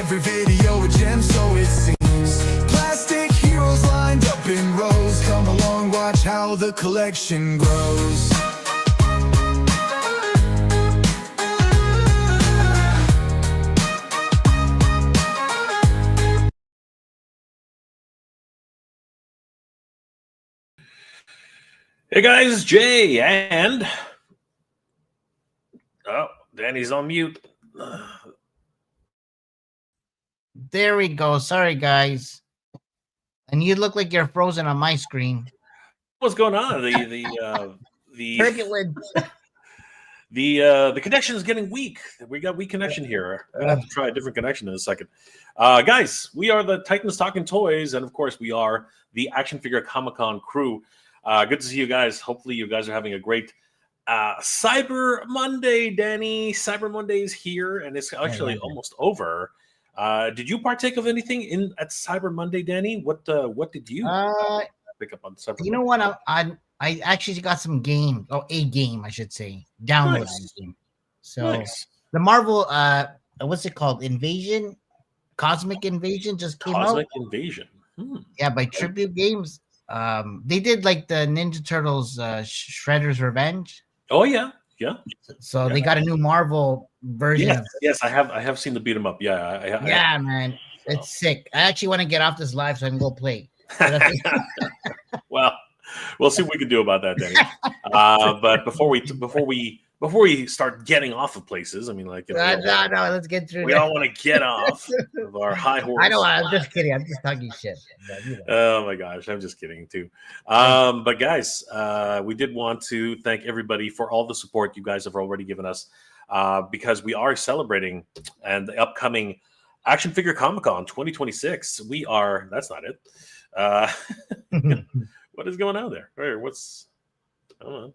Every video a gem, so it seems. Plastic heroes lined up in rows. Come along, watch how the collection grows. Hey guys, it's Jay, and Danny's on mute. There we go. Sorry, guys. And you look like you're frozen on my screen. What's going on? The Turbulence. the connection is getting weak. We got weak connection here. I'm gonna have to try a different connection in a second. Guys, we are the Titans Talking Toys, and of course, we are the Action Figure Comic-Con crew. Good to see you guys. Hopefully, you guys are having a great Cyber Monday, Danny. Cyber Monday is here, and it's actually almost over. Did you partake of anything at Cyber Monday, Danny? What did you pick up on Cyber Monday? You know what? I actually got some game. Oh, a game, I should say. Download game. So the Marvel, what's it called? Invasion? Cosmic Invasion just came out. Cosmic Invasion. Yeah, by Tribute Games. They did like the Ninja Turtles Shredder's Revenge. Oh yeah. So they got a new Marvel version. Yes, I have seen the beat 'em up. Yeah, man, it's sick. I actually want to get off this live so I can go play. Well, we'll see what we can do about that, Danny. But before we start getting off of places, I mean, like, no, let's get through. We all want to get off of our high horse. I know. I'm just kidding. I'm just talking shit. But, Oh my gosh, I'm just kidding too. But guys, we did want to thank everybody for all the support you guys have already given us, because we are celebrating and the upcoming Action Figure Comic-Con 2026. We are. That's not it. What is going on there? What's? I don't know.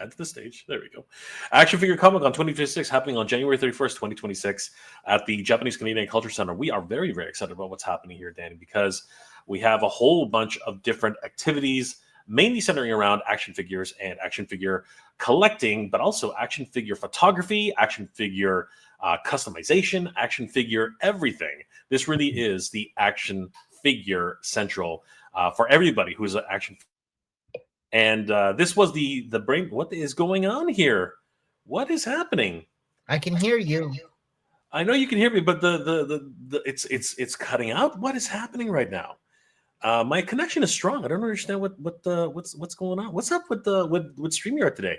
Add to the stage. There we go. Action Figure Comic-Con 2026 happening on January 31st, 2026 at the Japanese Canadian Culture Center. We are very, very excited about what's happening here, Danny, because we have a whole bunch of different activities, mainly centering around action figures and action figure collecting, but also action figure photography, action figure customization, action figure everything. This really is the action figure central for everybody who's an action figure. And this was the brain. What is going on here? What is happening? I can hear you. I know you can hear me, but it's cutting out. What is happening right now? My connection is strong. I don't understand what's going on. What's up with StreamYard today?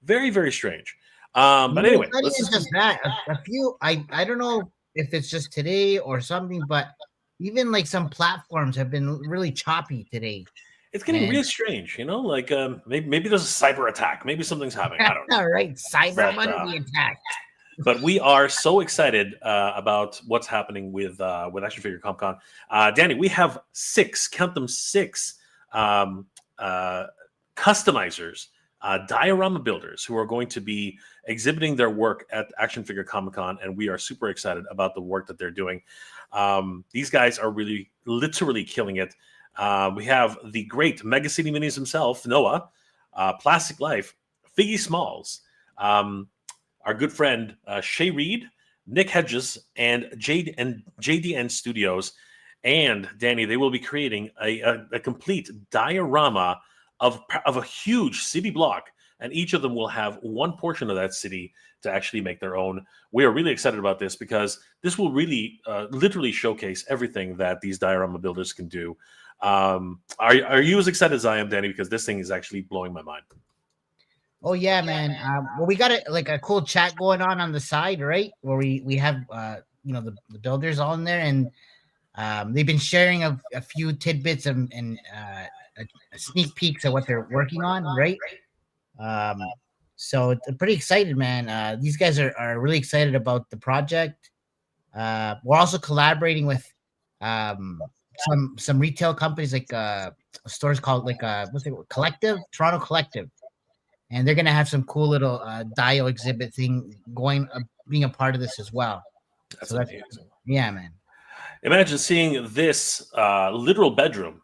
Very, very strange. But anyway, it's just that a few. I don't know if it's just today or something, but even like some platforms have been really choppy today. It's getting really strange, like maybe there's a cyber attack. Maybe something's happening. I don't know. All right, cyber Monday attack. But we are so excited about what's happening with Action Figure Comic-Con. Danny, we have 6, count them 6, customizers, diorama builders who are going to be exhibiting their work at Action Figure Comic-Con, and we are super excited about the work that they're doing. These guys are really literally killing it. We have the great Mega City Minis himself, Noah, Plastic Life, Figgy Smalls, our good friend Shay Reed, Nick Hedges, and JDN Studios. And Danny, they will be creating a complete diorama of a huge city block, and each of them will have one portion of that city to actually make their own. We are really excited about this because this will really literally showcase everything that these diorama builders can do. Are you as excited as I am, Danny? Because this thing is actually blowing my mind. Oh yeah, man. Well, we got a cool chat going on the side, right? Where we have the builders all in there, and they've been sharing a few tidbits and sneak peeks of what they're working on, right? So I'm pretty excited, man. These guys are really excited about the project. We're also collaborating with some retail companies, like stores called what's it, Toronto Collective, and they're gonna have some cool little dio exhibit thing going, being a part of this as well. That's amazing. Yeah, man. Imagine seeing this literal bedroom,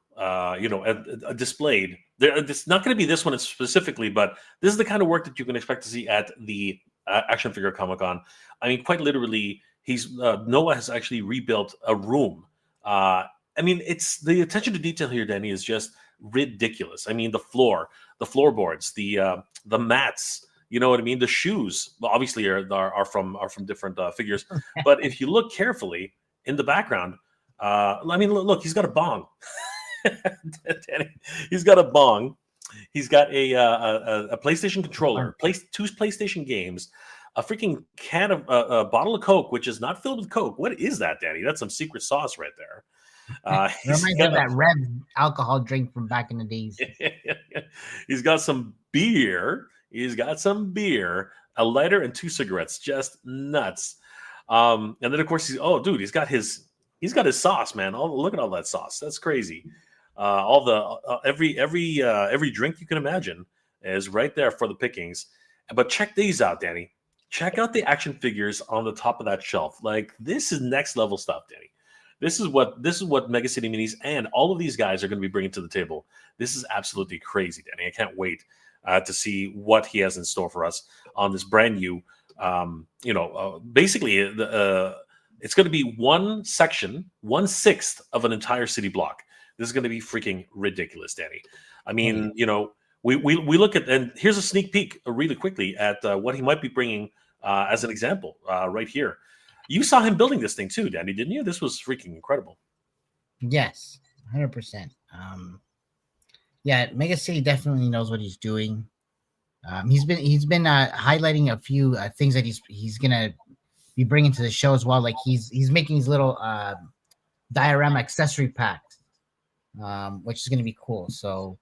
displayed. It's not going to be this one specifically, but this is the kind of work that you can expect to see at the Action Figure Comic-Con. I mean, quite literally, Noah has actually rebuilt a room. I mean, it's the attention to detail here, Danny, is just ridiculous. I mean, the floorboards, the mats. You know what I mean? The shoes, well, obviously, are from different figures. But if you look carefully in the background, I mean, look, he's got a bong. Danny, he's got a bong. He's got a PlayStation controller, two PlayStation games, a freaking can of a bottle of Coke, which is not filled with Coke. What is that, Danny? That's some secret sauce right there. Reminds me of that red alcohol drink from back in the days. He's got some beer. He's got some beer, a lighter, and 2 cigarettes. Just nuts. And then of course he's got his sauce, man. Look at all that sauce. That's crazy. All the every drink you can imagine is right there for the pickings. But check these out, Danny. Check out the action figures on the top of that shelf. Like, this is next level stuff, Danny. This is what Mega City Minis and all of these guys are going to be bringing to the table. This is absolutely crazy, Danny. I can't wait to see what he has in store for us on this brand new. Basically, it's going to be one section, 1/6 of an entire city block. This is going to be freaking ridiculous, Danny. I mean, we look at, and here's a sneak peek really quickly at what he might be bringing as an example right here. You saw him building this thing too, Danny, didn't you? This was freaking incredible. Yes, 100%. Yeah, Mega City definitely knows what he's doing. He's been highlighting a few things that he's gonna be bringing to the show as well. Like he's making his little diorama accessory packs, which is gonna be cool. So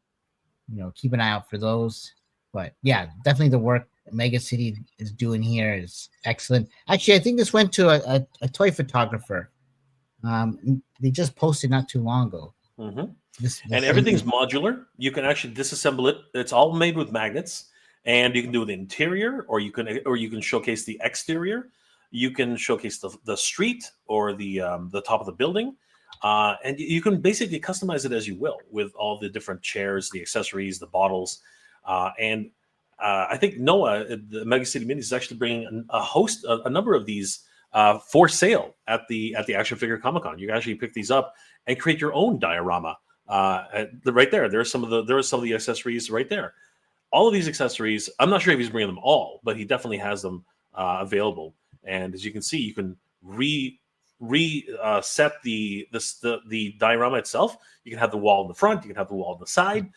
keep an eye out for those. But yeah, definitely the work Mega City is doing here is excellent. Actually, I think this went to a toy photographer. They just posted not too long ago. Mm-hmm. And everything's modular. You can actually disassemble it. It's all made with magnets, and you can do the interior, or you can showcase the exterior. You can showcase the street or the top of the building, and you can basically customize it as you will with all the different chairs, the accessories, the bottles, and I think Noah, the Mega City Minis, is actually bringing a number of these for sale at the Action Figure Comic Con. You can actually pick these up and create your own diorama. Right there, there are some of the accessories right there. All of these accessories, I'm not sure if he's bringing them all, but he definitely has them available. And as you can see, you can set the diorama itself. You can have the wall in the front. You can have the wall on the side.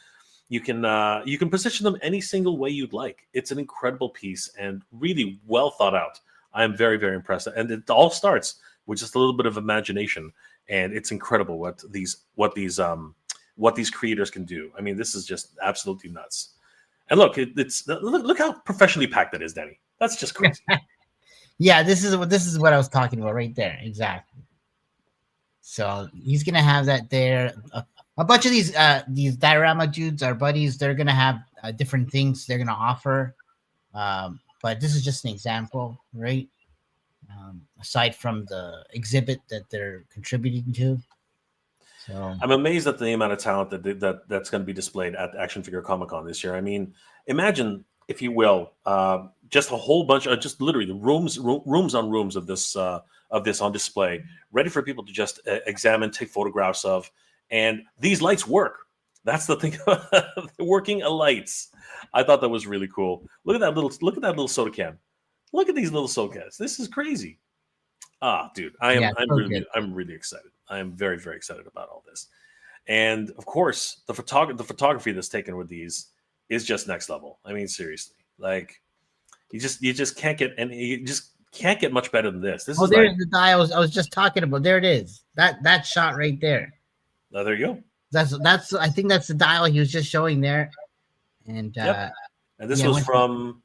You can position them any single way you'd like. It's an incredible piece and really well thought out. I'm very, very impressed. And it all starts with just a little bit of imagination, and it's incredible what these creators can do. I mean, this is just absolutely nuts. And look, look how professionally packed that is, Danny. That's just crazy. Yeah, this is what I was talking about right there. Exactly. So he's gonna have that there. A bunch of these diorama dudes, our buddies, they're gonna have different things they're gonna offer. But this is just an example, right? Aside from the exhibit that they're contributing to. So I'm amazed at the amount of talent that's going to be displayed at Action Figure Comic Con this year. I mean, imagine, if you will, just a whole bunch of just literally rooms on rooms of this on display, ready for people to just examine, take photographs of. And these lights work. That's the thing. Working lights. I thought that was really cool. Look at that little soda can. Look at these little soda cans. This is crazy. Dude, I'm really excited. I am very, very excited about all this. And of course, the photography that's taken with these is just next level. I mean, seriously, like you just can't get much better than this. This is there's the dial I was just talking about. There it is. That shot right there. There you go. That's I think that's the dial he was just showing there. And yep. And this was from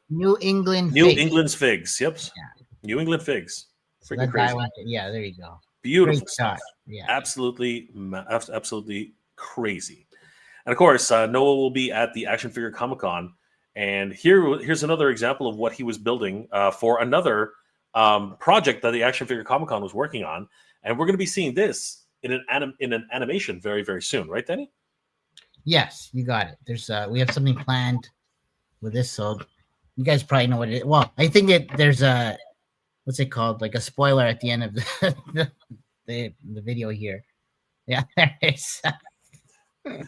New England's Figs. Yep. Yeah. New England Figs. Freaking crazy. Yeah, there you go. Beautiful Great stuff. shot. Yeah. Absolutely crazy. And of course, Noah will be at the Action Figure Comic Con, and here's another example of what he was building for another project that the Action Figure Comic Con was working on, and we're going to be seeing this in an animation very, very soon, right, Danny? Yes, you got it. There's we have something planned with this, so you guys probably know what it is. Well, I think that there's what's it called? Like a spoiler at the end of the video here. Yeah, there it is. There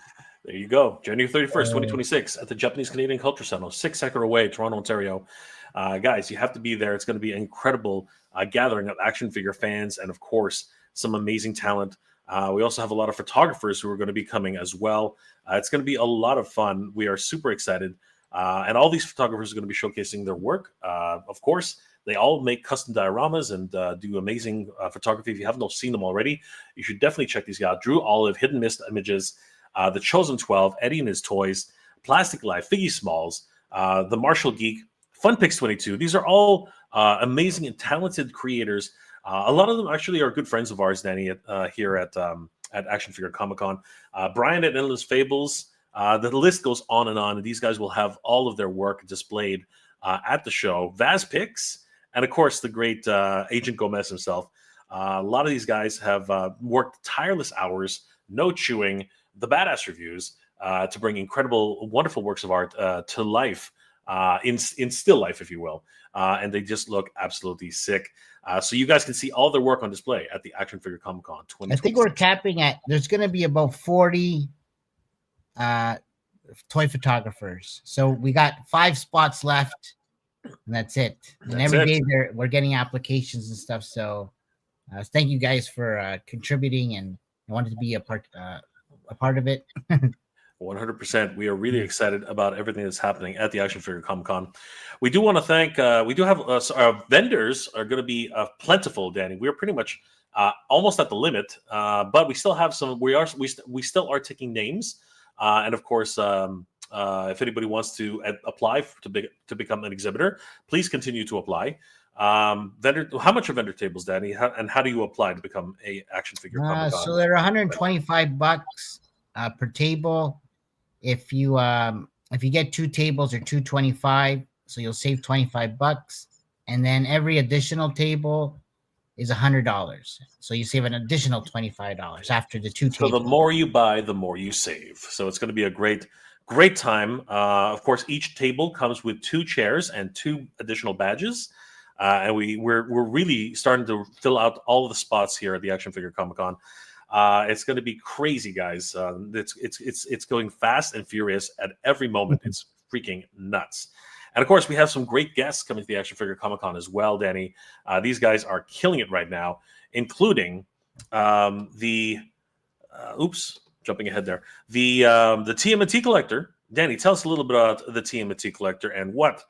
you go. January 31st, 2026 at the Japanese Canadian Culture Center, 6 acre away, Toronto, Ontario. Guys, you have to be there. It's going to be an incredible gathering of action figure fans and, of course, some amazing talent. We also have a lot of photographers who are going to be coming as well. It's going to be a lot of fun. We are super excited. And all these photographers are going to be showcasing their work. Of course, they all make custom dioramas and do amazing photography. If you haven't seen them already, you should definitely check these out. Drew Olive, Hidden Mist Images, The Chosen 12, Eddie and His Toys, Plastic Life, Figgy Smalls, The Martial Geek, Funpix 22. These are all amazing and talented creators. A lot of them actually are good friends of ours, Danny, here at Action Figure Comic Con. Brian at Endless Fables. The list goes on, and these guys will have all of their work displayed at the show. Vaz Pix, and of course, the great Agent Gomez himself. A lot of these guys have worked tireless hours, no chewing, the badass reviews to bring incredible, wonderful works of art to life, in still life, if you will. And they just look absolutely sick. So you guys can see all their work on display at the Action Figure Comic Con 2026. I think we're capping at, there's going to be about 40 toy photographers. So we got 5 spots left, and that's it. And every day we're getting applications and stuff. So thank you guys for contributing, and I wanted to be a part of it. 100%. We are really excited about everything that's happening at the Action Figure Comic Con. We do want to thank, we do have, our vendors are going to be plentiful, Danny. We are pretty much almost at the limit, but we still have some, we still are taking names. And of course, if anybody wants to apply to become an exhibitor, please continue to apply. How much are vendor tables, Danny? And how do you apply to become a Action Figure Comic Con? So they're $125 per table. If you get 2 tables, or $225, so you'll save $25, and then every additional table is $100, so you save an additional $25 after the 2 tables. So the more you buy, the more you save. So it's going to be a great time. Of course, each table comes with 2 chairs and 2 additional badges. And we're really starting to fill out all of the spots here at the Action Figure Comic Con. It's going to be crazy, guys. It's going fast and furious at every moment. It's freaking nuts. And of course, we have some great guests coming to the Action Figure Comic Con as well, Danny. These guys are killing it right now, including jumping ahead there, the TMNT collector. Danny, tell us a little bit about the TMNT collector and what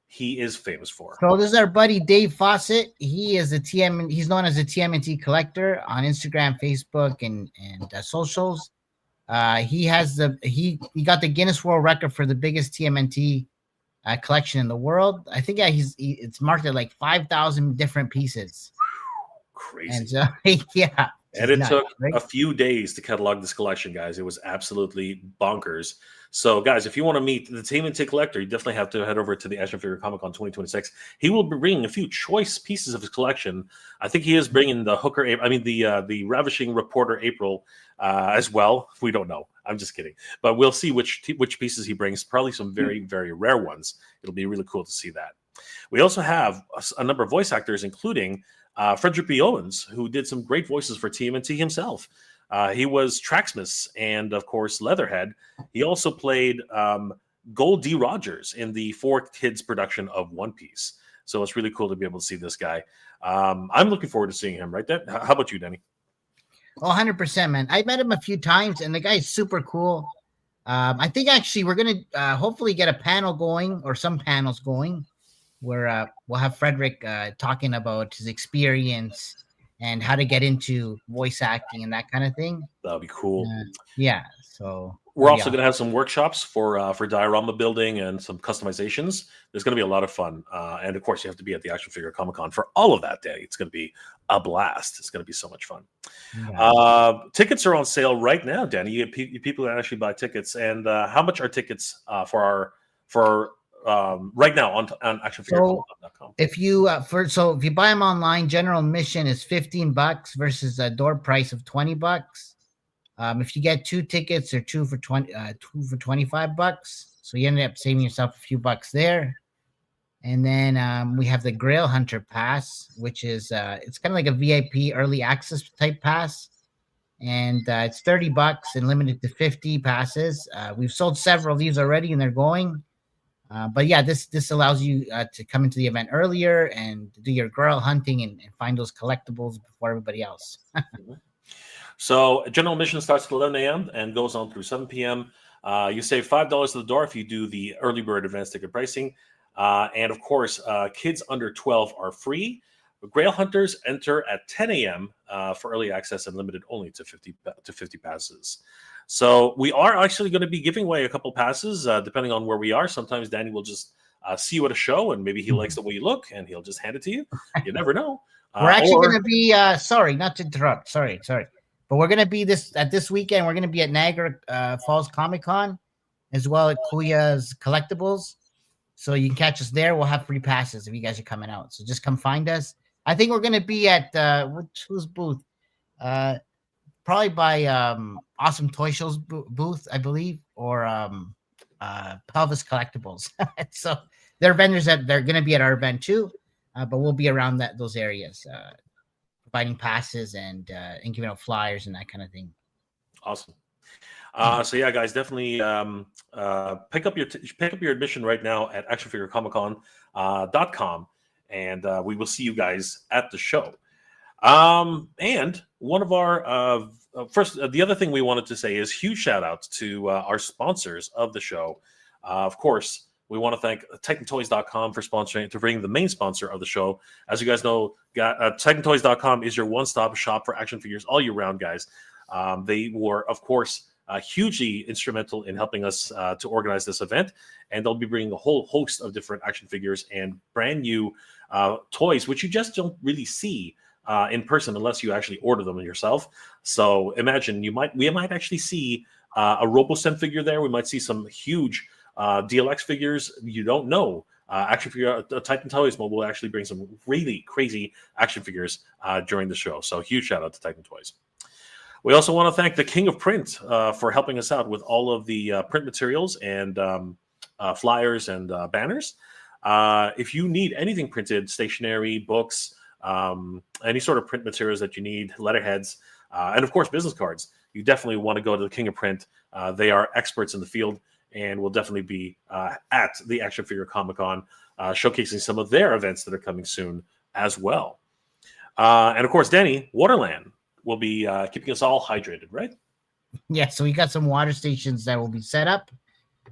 he is famous for. So this is our buddy Dave Fawcett. He is he's known as a TMNT collector on Instagram, Facebook, and socials. He got the Guinness World Record for the biggest TMNT collection in the world. I think it's marked at like 5,000 different pieces. Crazy. And so, yeah. And it took a few days to catalog this collection, guys. It was absolutely bonkers. So, guys, if you want to meet the TMNT collector, you definitely have to head over to the Action Figure Comic Con 2026. He will be bringing a few choice pieces of his collection. I think he is bringing the Ravishing Reporter April as well. We don't know. I'm just kidding. But we'll see which pieces he brings. Probably some very, very rare ones. It'll be really cool to see that. We also have a number of voice actors, including Frederick B. Owens, who did some great voices for TMNT himself. He was Traxmas and, of course, Leatherhead. He also played Gold D. Rogers in the 4Kids production of One Piece. So it's really cool to be able to see this guy. I'm looking forward to seeing him, right? How about you, Danny? Oh, 100%, man. I met him a few times, and the guy's super cool. I think, actually, we're going to hopefully get a panel going, or some panels going, where we'll have Frederick talking about his experience and how to get into voice acting and that kind of thing. That'll be cool. Yeah. So we're also going to have some workshops for diorama building and some customizations. There's going to be a lot of fun. And of course, you have to be at the Action Figure Comic Con for all of that day. It's going to be a blast. It's going to be so much fun. Yeah. Tickets are on sale right now, Danny. You get people that actually buy tickets. And how much are tickets for right now on actionfigurecomic.com? If you if you buy them online, general admission is $15 versus a door price of $20. If you get 2 tickets, or 2 for $25, so you end up saving yourself a few bucks there. And then we have the Grail Hunter Pass, which is it's kind of like a VIP early access type pass, and it's $30 and limited to 50 passes. We've sold several of these already, and they're going. But yeah, this allows you to come into the event earlier and do your Grail hunting and find those collectibles before everybody else. So general admission starts at 11 a.m. and goes on through 7 p.m. You save $5 at the door if you do the early bird advanced ticket pricing. And of course, kids under 12 are free. Grail hunters enter at 10 a.m. For early access and limited only to 50 passes. So we are actually going to be giving away a couple passes depending on where we are. Sometimes Danny will just see you at a show and maybe he likes the way you look and he'll just hand it to you. You never know. We're actually going to be sorry, not to interrupt. Sorry. But we're going to be this weekend. We're going to be at Niagara Falls Comic Con as well at Kuya's Collectibles. So you can catch us there. We'll have free passes if you guys are coming out. So just come find us. I think we're going to be at whose booth? Probably by Awesome Toy Show's booth, I believe, or Pelvis Collectibles. So they're vendors that they're going to be at our event too, but we'll be around those areas, providing passes and giving out flyers and that kind of thing. Awesome. So yeah, guys, definitely pick up your admission right now at actionfigurecomiccon.com, and we will see you guys at the show. And one of our the other thing we wanted to say is huge shout outs to our sponsors of the show. Of course, we want to thank TitanToys.com for sponsoring, to bring the main sponsor of the show. As you guys know, TitanToys.com is your one-stop shop for action figures all year round, guys. They were, of course, hugely instrumental in helping us to organize this event, and they'll be bringing a whole host of different action figures and brand new toys, which you just don't really see in person unless you actually order them yourself. So imagine we might actually see a RoboSen figure there. We might see some huge DLX figures. You don't know. Action figure Titan Toys will actually bring some really crazy action figures during the show. So huge shout out to Titan Toys. We also want to thank the King of Print for helping us out with all of the print materials and flyers and banners. If you need anything printed, stationery, books, any sort of print materials that you need, letterheads, and of course business cards, you definitely want to go to the King of Print. They are experts in the field and will definitely be at the Action Figure Comic-Con showcasing some of their events that are coming soon as well. And of course, Danny, Waterland will be keeping us all hydrated, right? Yeah, so we got some water stations that will be set up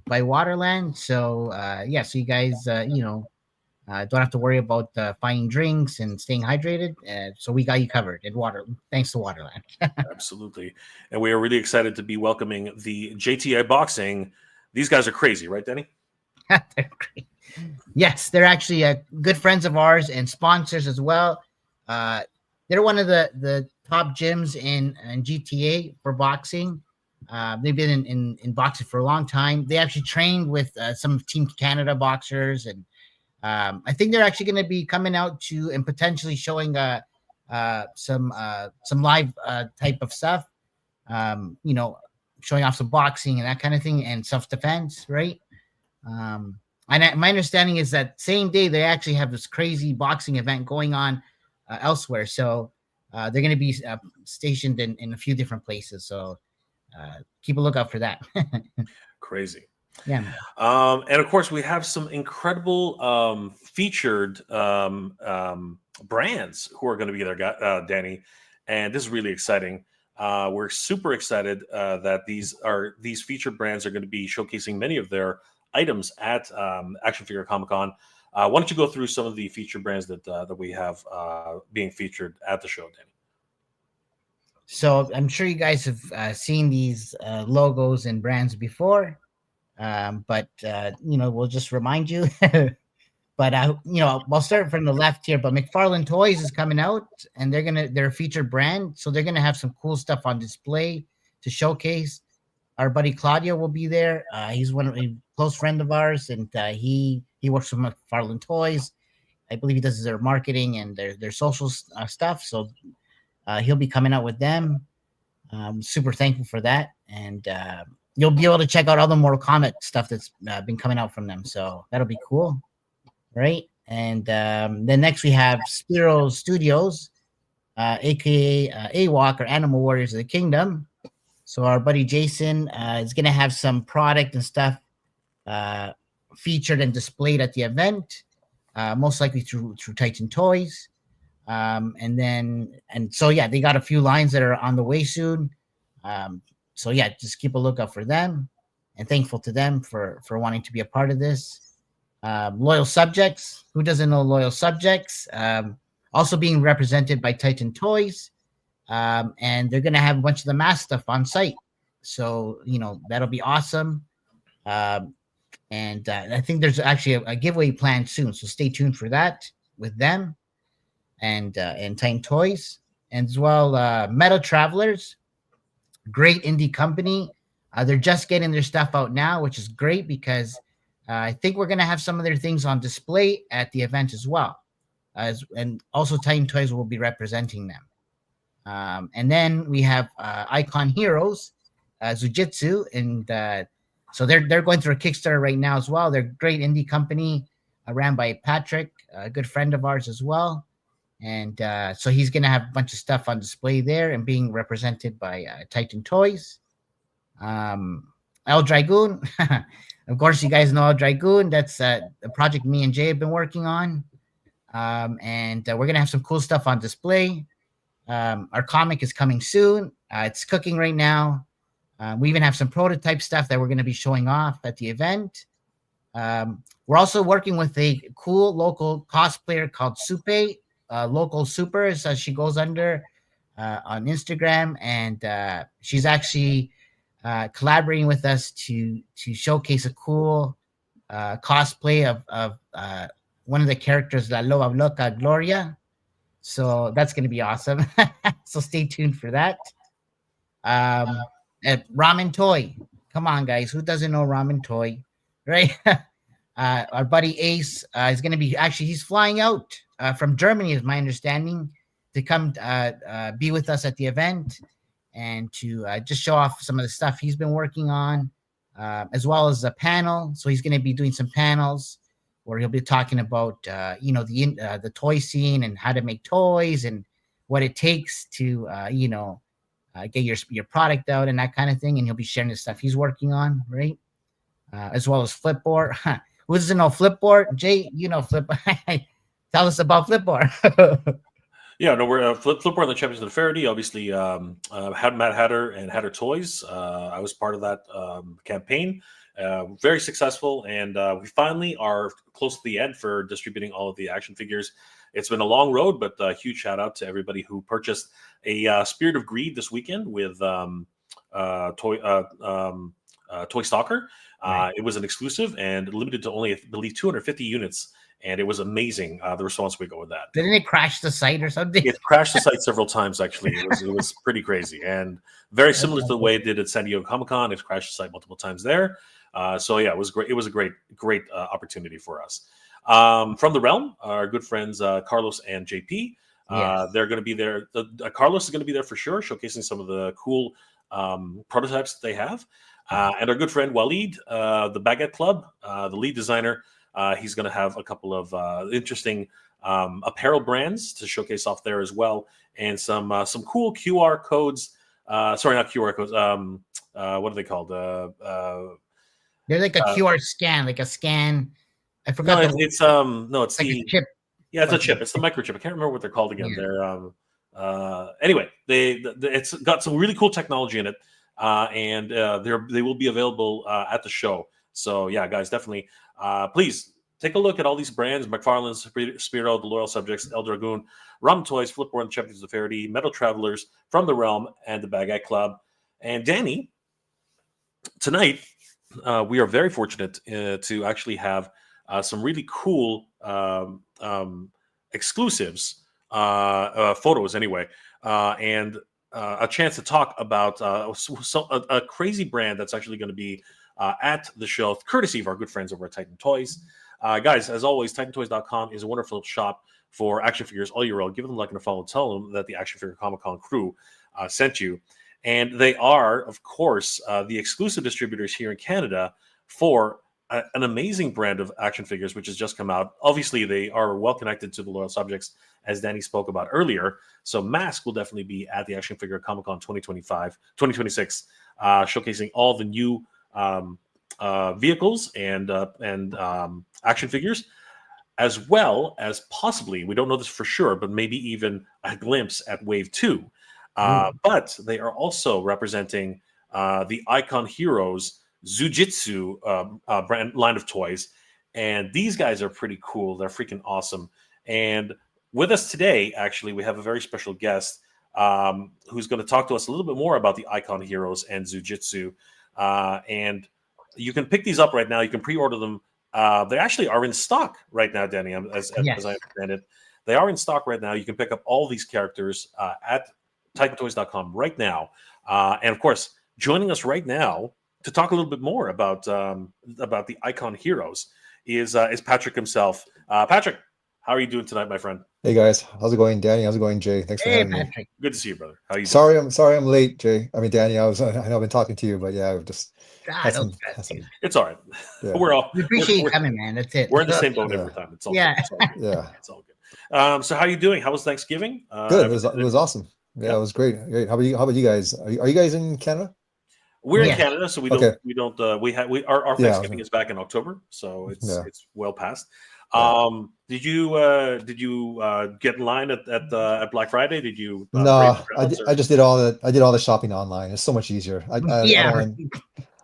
by Waterland. So yeah, so you guys don't have to worry about finding drinks and staying hydrated. So we got you covered at thanks to Waterland. Absolutely. And we are really excited to be welcoming the JTI Boxing. These guys are crazy, right, Danny? They're great. Yes, they're actually good friends of ours and sponsors as well. They're one of the top gyms in GTA for boxing. They've been in boxing for a long time. They actually trained with some of Team Canada boxers, and I think they're actually going to be coming out to and potentially showing some live type of stuff. Showing off some boxing and that kind of thing and self-defense, right? And my understanding is that same day they actually have this crazy boxing event going on elsewhere. So they're going to be stationed in a few different places. So keep a lookout for that. Crazy. Yeah. And of course, we have some incredible featured brands who are going to be there, Danny. And this is really exciting. We're super excited that these featured brands are going to be showcasing many of their items at Action Figure Comic-Con. Why don't you go through some of the featured brands that we have being featured at the show, Danny? So I'm sure you guys have seen these logos and brands before, but we'll just remind you. But I'll start from the left here. But McFarlane Toys is coming out, and they're a featured brand, so they're gonna have some cool stuff on display to showcase. Our buddy Claudio will be there. He's a close friend of ours, and he works with McFarlane Toys. I believe he does their marketing and their social stuff. So he'll be coming out with them. I'm super thankful for that, and you'll be able to check out all the Mortal Kombat stuff that's been coming out from them. So that'll be cool. right? And then next we have Spiro Studios, aka AWOC, or Animal Warriors of the Kingdom. So our buddy Jason is gonna have some product and stuff uh, featured and displayed at the event, most likely through Titan Toys. And so yeah, they got a few lines that are on the way soon. So yeah, just keep a lookout for them, and thankful to them for wanting to be a part of this. Loyal subjects. Who doesn't know loyal subjects? Also being represented by Titan Toys, and they're gonna have a bunch of the mask stuff on site. So that'll be awesome. Um, and I think there's actually a giveaway planned soon, so stay tuned for that with them and Titan Toys, and as well Metal Travelers, great indie company. They're just getting their stuff out now, which is great because I think we're gonna have some of their things on display at the event as well, and also Titan Toys will be representing them. And then we have Icon Heroes, Zoo Jitsu, and so they're going through a Kickstarter right now as well. They're a great indie company, ran by Patrick, a good friend of ours as well. And so he's going to have a bunch of stuff on display there and being represented by Titan Toys. El Dragoon, of course, you guys know El Dragoon. That's a project me and Jay have been working on. And we're going to have some cool stuff on display. Our comic is coming soon. It's cooking right now. We even have some prototype stuff that we're going to be showing off at the event. We're also working with a cool local cosplayer called Supe, Local Super, as she goes under on Instagram, and she's actually collaborating with us to showcase a cool cosplay of one of the characters, La Loa Loca Gloria. So that's going to be awesome. So stay tuned for that. Ramen Toy. Come on, guys. Who doesn't know Ramen Toy? Right? Our buddy Ace is going to be he's flying out from Germany, is my understanding, to come be with us at the event and to just show off some of the stuff he's been working on, as well as a panel. So he's going to be doing some panels where he'll be talking about the toy scene and how to make toys and what it takes to get your product out and that kind of thing. And he'll be sharing the stuff he's working on, right? As well as Flipboard. Who doesn't know Flipboard? Jay, you know Flipboard. Tell us about Flipboard. Yeah, no, we're Flipboard and the Champions of the Faraday. Obviously, had Matt Hatter and Hatter Toys. I was part of that campaign. Very successful, and we finally are close to the end for distributing all of the action figures. It's been a long road, but a huge shout out to everybody who purchased a Spirit of Greed this weekend with Toy Stalker. Right. It was an exclusive and limited to only, I believe, 250 units. And it was amazing, the response we got with that. Didn't it crash the site or something? It crashed the site several times, actually. It was pretty crazy. And very similar to the way it did at San Diego Comic-Con. It crashed the site multiple times there. So, yeah, it was great. It was a great opportunity for us. From the Realm, our good friends Carlos and JP. Yes. They're going to be there. Carlos is going to be there for sure, showcasing some of the cool prototypes that they have. And our good friend Waleed, the Baguette Club, the lead designer, he's going to have a couple of interesting apparel brands to showcase off there as well, and some cool QR codes. Sorry, not QR codes. What are they called? They're like a QR scan, like a scan. I forgot. No, it's like the chip. Yeah, it's a chip. It's the microchip. I can't remember what they're called again. Yeah. They're anyway. It's got some really cool technology in it, and they will be available at the show. So yeah, guys, definitely. Please take a look at all these brands: McFarlane's, Spiro, The Loyal Subjects, El Dragoon, Ramen Toys, Flipboard, Champions of the Faraday, Metal Travelers, From the Realm, and the Baguette Club. And Danny, tonight we are very fortunate to actually have some really cool exclusives, photos anyway, and a chance to talk about a crazy brand that's actually going to be at the show, courtesy of our good friends over at Titan Toys. Guys, as always, TitanToys.com is a wonderful shop for action figures all year round. Give them a like and a follow. Tell them that the Action Figure Comic-Con crew sent you. And they are, of course, the exclusive distributors here in Canada for an amazing brand of action figures which has just come out. Obviously, they are well connected to the loyal subjects, as Danny spoke about earlier. So Mask will definitely be at the Action Figure Comic Con 2026, showcasing all the new um, vehicles and action figures, as well as possibly, we don't know this for sure, but maybe even a glimpse at Wave 2. But they are also representing the Icon Heroes Zoo Jitsu brand line of toys. And these guys are pretty cool. They're freaking awesome. And with us today, actually, we have a very special guest who's going to talk to us a little bit more about the Icon Heroes and Zoo Jitsu. And you can pick these up right now. You can pre-order them. They actually are in stock right now, Danny, as I Yes. understand it. They are in stock right now. You can pick up all these characters at typetoys.com right now. And of course, joining us right now to talk a little bit more about the Icon Heroes is Patrick himself. Patrick, how are you doing tonight, my friend? Hey guys, how's it going, Danny? How's it going, Jay? Thanks for Hey, having me. Patrick. Good to see you, brother. How are you doing? Sorry I'm late, Jay. I mean, Danny, I know I've been talking to you, but yeah, I've just had Don't some, stress, dude. It's all right. yeah, We appreciate you we're, coming, man. That's it. we're in the same boat Yeah. every time. It's all Yeah. good. It's all good. yeah. It's all good. So how are you doing? How was Thanksgiving? Good. It was awesome. Yeah, Yeah. it was great. Great. How about you guys? Are you guys in Canada? We're in Yeah. Canada, so we Okay. don't our Yeah, Thanksgiving is back in October, so yeah, it's well past. yeah. Did you get in line at Black Friday? Did you brave No, the crowds, I or? just did all the shopping online. It's so much easier. I Yeah.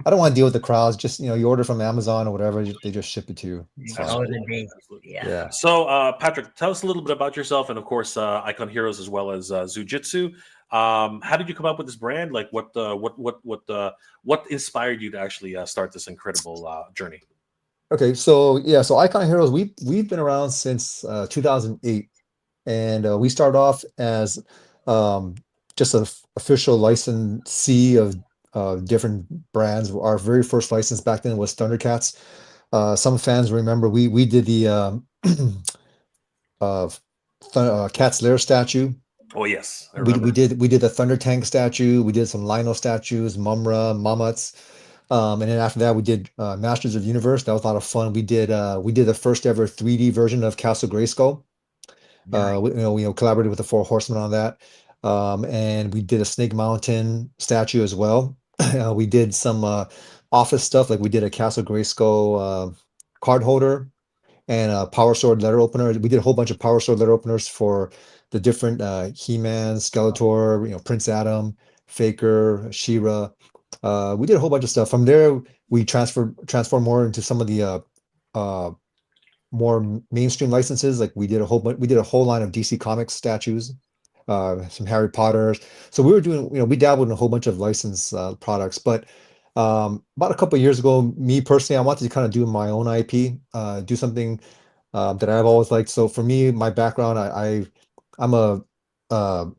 don't want to deal with the crowds. Just you order from Amazon or whatever, they just ship it to you. It's fine. All the Absolutely. day. Absolutely. Yeah. Yeah. So, Patrick, tell us a little bit about yourself, and of course, Icon Heroes as well as Zoo Jitsu. How did you come up with this brand? Like, what inspired you to actually start this incredible journey? Okay, so yeah, so Icon Heroes, we've been around since 2008, and we started off as um, just an official licensee of different brands. Our very first license back then was Thundercats. Some fans remember we did the uh, Cat's Lair statue. Oh yes, I We remember. did the Thunder Tank statue. We did some Lino statues, Mumra, Mamuts. And then after that, we did Masters of Universe. That was a lot of fun. We did the first ever 3D version of Castle Grayskull. Nice. We collaborated with the Four Horsemen on that. And we did a Snake Mountain statue as well. We did some office stuff, like we did a Castle Grayskull card holder and a Power Sword letter opener. We did a whole bunch of Power Sword letter openers for the different He-Man, Skeletor, Prince Adam, Faker, She-Ra. We did a whole bunch of stuff. From there, we transformed more into some of the uh, more mainstream licenses. Like we did a whole line of DC Comics statues, some Harry Potters. So we were doing, we dabbled in a whole bunch of licensed products. But about a couple of years ago, me personally, I wanted to kind of do my own IP, do something that I've always liked. So for me, my background, I'm a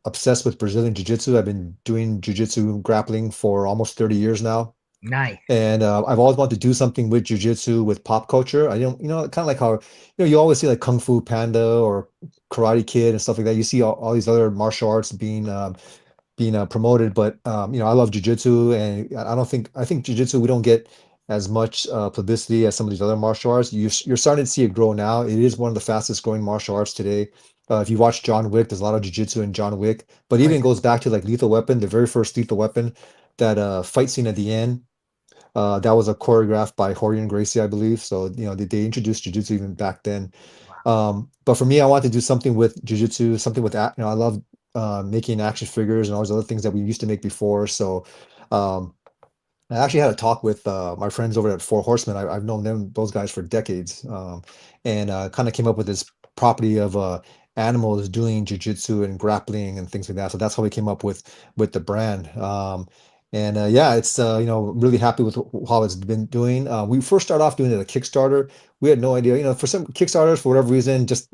obsessed with Brazilian Jiu-Jitsu. I've been doing Jiu-Jitsu grappling for almost 30 years now. Nice. And I've always wanted to do something with jujitsu, with pop culture. I don't, kind of like how, you always see like Kung Fu Panda or Karate Kid and stuff like that. You see all these other martial arts being promoted, but I love jujitsu, and I think jujitsu, we don't get as much publicity as some of these other martial arts. You're starting to see it grow now. It is one of the fastest growing martial arts today. If you watch John Wick, there's a lot of jujitsu in John Wick, but even goes back to like Lethal Weapon, the very first Lethal Weapon, that fight scene at the end. That was a choreographed by Horian Gracie, I believe. So, they introduced jujitsu even back then. But for me, I wanted to do something with jujitsu, something with, I love making action figures and all those other things that we used to make before. So, um, I actually had a talk with my friends over at Four Horsemen. I've known those guys for decades, and kind of came up with this property of animals doing jujitsu and grappling and things like that. So that's how we came up with the brand. And yeah, it's really happy with how it's been doing. We first started off doing it a Kickstarter. We had no idea, for some Kickstarters, for whatever reason, just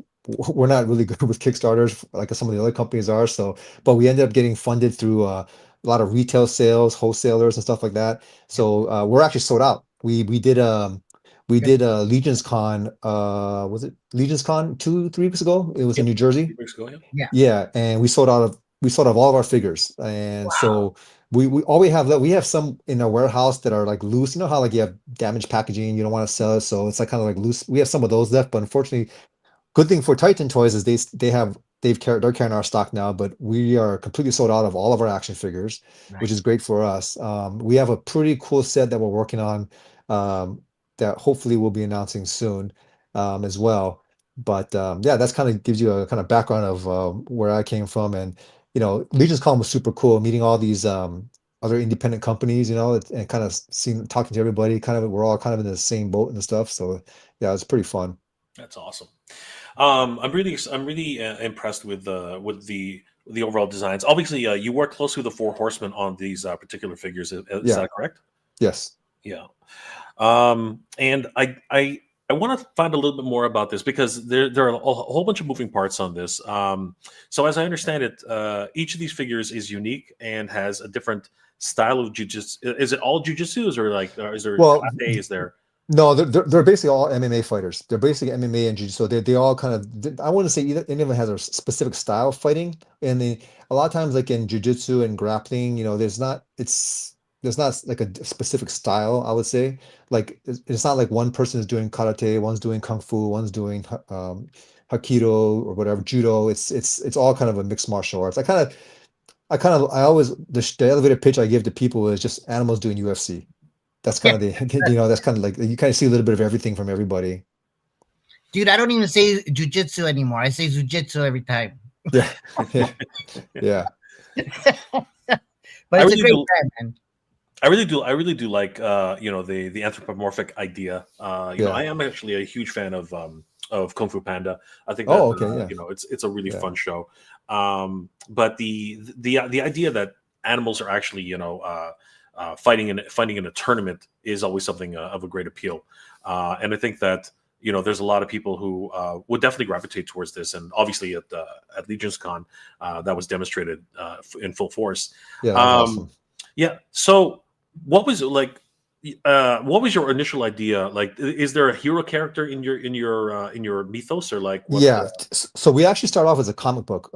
we're not really good with Kickstarters like some of the other companies are. So, but we ended up getting funded through a lot of retail sales, wholesalers, and stuff like that. So we're actually sold out. We did Legion's Con. Was it Legion's Con 2-3 weeks ago? It was in Yep. New Jersey. 2 weeks ago, yeah. Yeah. Yeah, and we sold out of all of our figures, and Wow. so we all we have left, we have some in our warehouse that are like loose. You know how like you have damaged packaging, you don't want to sell it, so it's like kind of like loose. We have some of those left, but unfortunately, good thing for Titan Toys is they're carrying our stock now, but we are completely sold out of all of our action figures, which is Nice. great for us. We have a pretty cool set that we're working on, that hopefully we'll be announcing soon, as well. But yeah, that's kind of gives you a kind of background of where I came from, and Legion's Con was super cool, meeting all these other independent companies, and kind of seeing talking to everybody. Kind of we're all kind of in the same boat and stuff. So yeah, it's pretty fun. That's awesome. I'm really impressed with the overall designs. Obviously, you work closely with the Four Horsemen on these particular figures. Is Yeah. that correct? Yes. Yeah. And I want to find a little bit more about this because there are a whole bunch of moving parts on this. So as I understand it, each of these figures is unique and has a different style of jujitsu. Is it all jujitsu? Is there is there Well, karate? Is there no, they're basically all MMA fighters. They're basically MMA and jiu-jitsu. So they all kind of, I wouldn't say either any of them has a specific style of fighting. And a lot of times like in jiu-jitsu and grappling, there's not like a specific style, I would say. Like it's not like one person is doing karate, one's doing kung fu, one's doing Hapkido or whatever, judo. It's all kind of a mixed martial arts. I always the elevator pitch I give to people is just animals doing UFC. That's kind of that's kind of like you kind of see a little bit of everything from everybody. Dude, I don't even say jujitsu anymore. I say zujitsu every time. Yeah. Yeah. Yeah. But I it's a really great do. brand, man. I really do like the anthropomorphic idea. Yeah. I am actually a huge fan of Kung Fu Panda. I think that Oh, okay. Yeah. it's a really Yeah. fun show. But the idea that animals are actually fighting in a tournament is always something of a great appeal. And I think that there's a lot of people who would definitely gravitate towards this, and obviously at Legion's Con that was demonstrated in full force. Yeah. That was Um, awesome. yeah. So what was it like? What was your initial idea? Like, is there a hero character in your mythos, or like what? Yeah. So we actually start off as a comic book.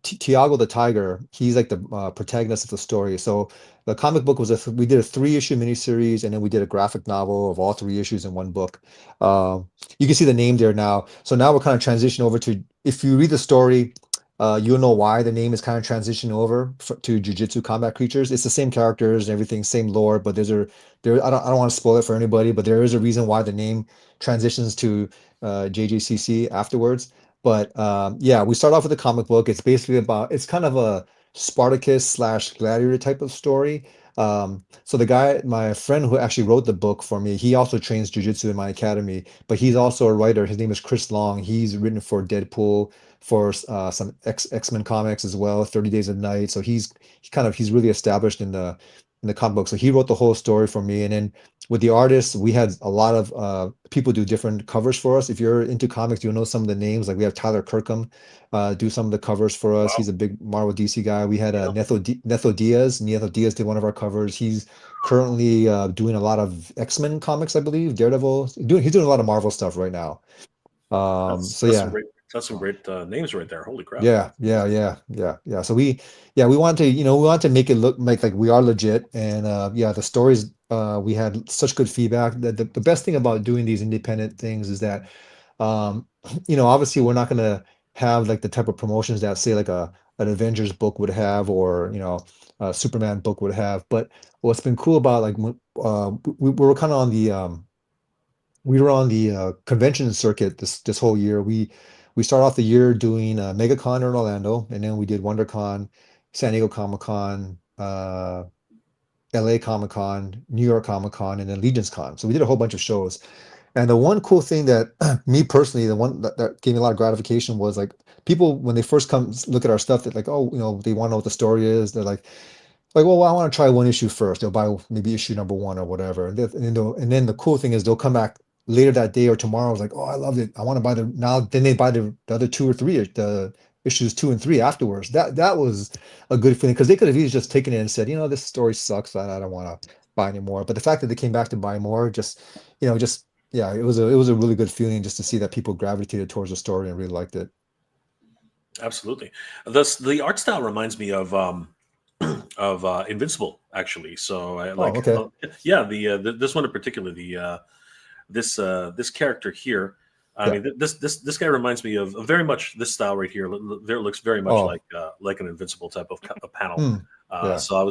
Tiago the Tiger, he's like the protagonist of the story. So the comic book was we did a 3-issue miniseries, and then we did a graphic novel of all 3 issues in one book. You can see the name there now. So now we're kind of transitioning over to, if you read the story, you'll know why the name is kind of transitioning over to Jiu-Jitsu Combat Creatures. It's the same characters and everything, same lore, but I don't want to spoil it for anybody, but there is a reason why the name transitions to JJCC afterwards. But yeah, we start off with a comic book. It's kind of a Spartacus slash Gladiator type of story. So my friend who actually wrote the book for me, he also trains jujitsu in my academy, but he's also a writer. His name is Chris Long. He's written for Deadpool, for some X-Men comics as well, 30 Days of Night. So he's really established in the comic book. So he wrote the whole story for me. And then with the artists, we had a lot of people do different covers for us. If you're into comics, you'll know some of the names. Like we have Tyler Kirkham do some of the covers for us. He's Wow. a big Marvel DC guy. We had Yeah. Netho Diaz. Netho Diaz did one of our covers. He's currently doing a lot of X-Men comics, I believe. Daredevil. He's doing a lot of Marvel stuff right now. So That's some yeah. great names right there. Holy crap! Yeah, yeah, yeah, yeah, yeah. So we want to, we want to make it look like we are legit. And yeah, the stories, we had such good feedback. The best thing about doing these independent things is that, um, obviously we're not gonna have like the type of promotions that say like an Avengers book would have, or a Superman book would have. But what's been cool about like we were kind of on the we were on the convention circuit this whole year. We start off the year doing MegaCon in Orlando, and then we did WonderCon, San Diego Comic Con, LA Comic Con, New York Comic Con, and then Legion's Con. So we did a whole bunch of shows. And the one cool thing that me personally, the one that gave me a lot of gratification was like people when they first come look at our stuff, that like, oh, they want to know what the story is. They're like, well, I want to try one issue first. They'll buy maybe issue number one or whatever. And then the cool thing is they'll come back later that day or tomorrow. It's like, oh, I loved it. I want to buy now. Then they buy the other two or three, the issues 2 and 3 afterwards. That was a good feeling, because they could have easily just taken it and said, this story sucks. I don't want to buy anymore. But the fact that they came back to buy more, just yeah, it was a really good feeling just to see that people gravitated towards the story and really liked it. Absolutely. The art style reminds me of Invincible, actually. So I Oh, like, okay. yeah, this one in particular, this character here. I Yeah. mean, this guy reminds me of very much this style right here. There looks very much Oh, like an Invincible type of a panel. hmm. Yeah. So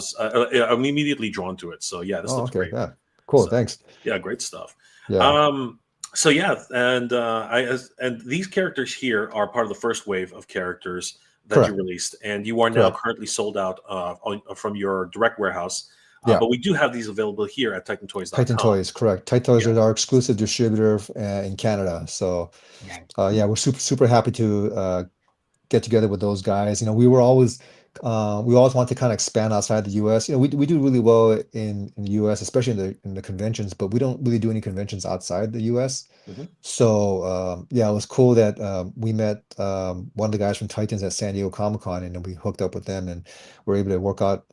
I'm immediately drawn to it. So yeah, this Oh, looks okay. great. Yeah. Cool. So Thanks. yeah, great stuff. Yeah. Um, so yeah, and these characters here are part of the first wave of characters that you Correct. released, and you are now Correct. currently sold out from your direct warehouse. Yeah. But we do have these available here at Titan TitanToys.com. Toys. Correct. Titan Toys Yeah. are our exclusive distributor in Canada. So, Yeah. yeah, we're super happy to get together with those guys. You know, we always want to kind of expand outside the US. You know, we do really well in the US, especially in the conventions, but we don't really do any conventions outside the US. Mhm. So yeah, it was cool that we met one of the guys from Titans at San Diego Comic-Con, and then we hooked up with them and were able to work out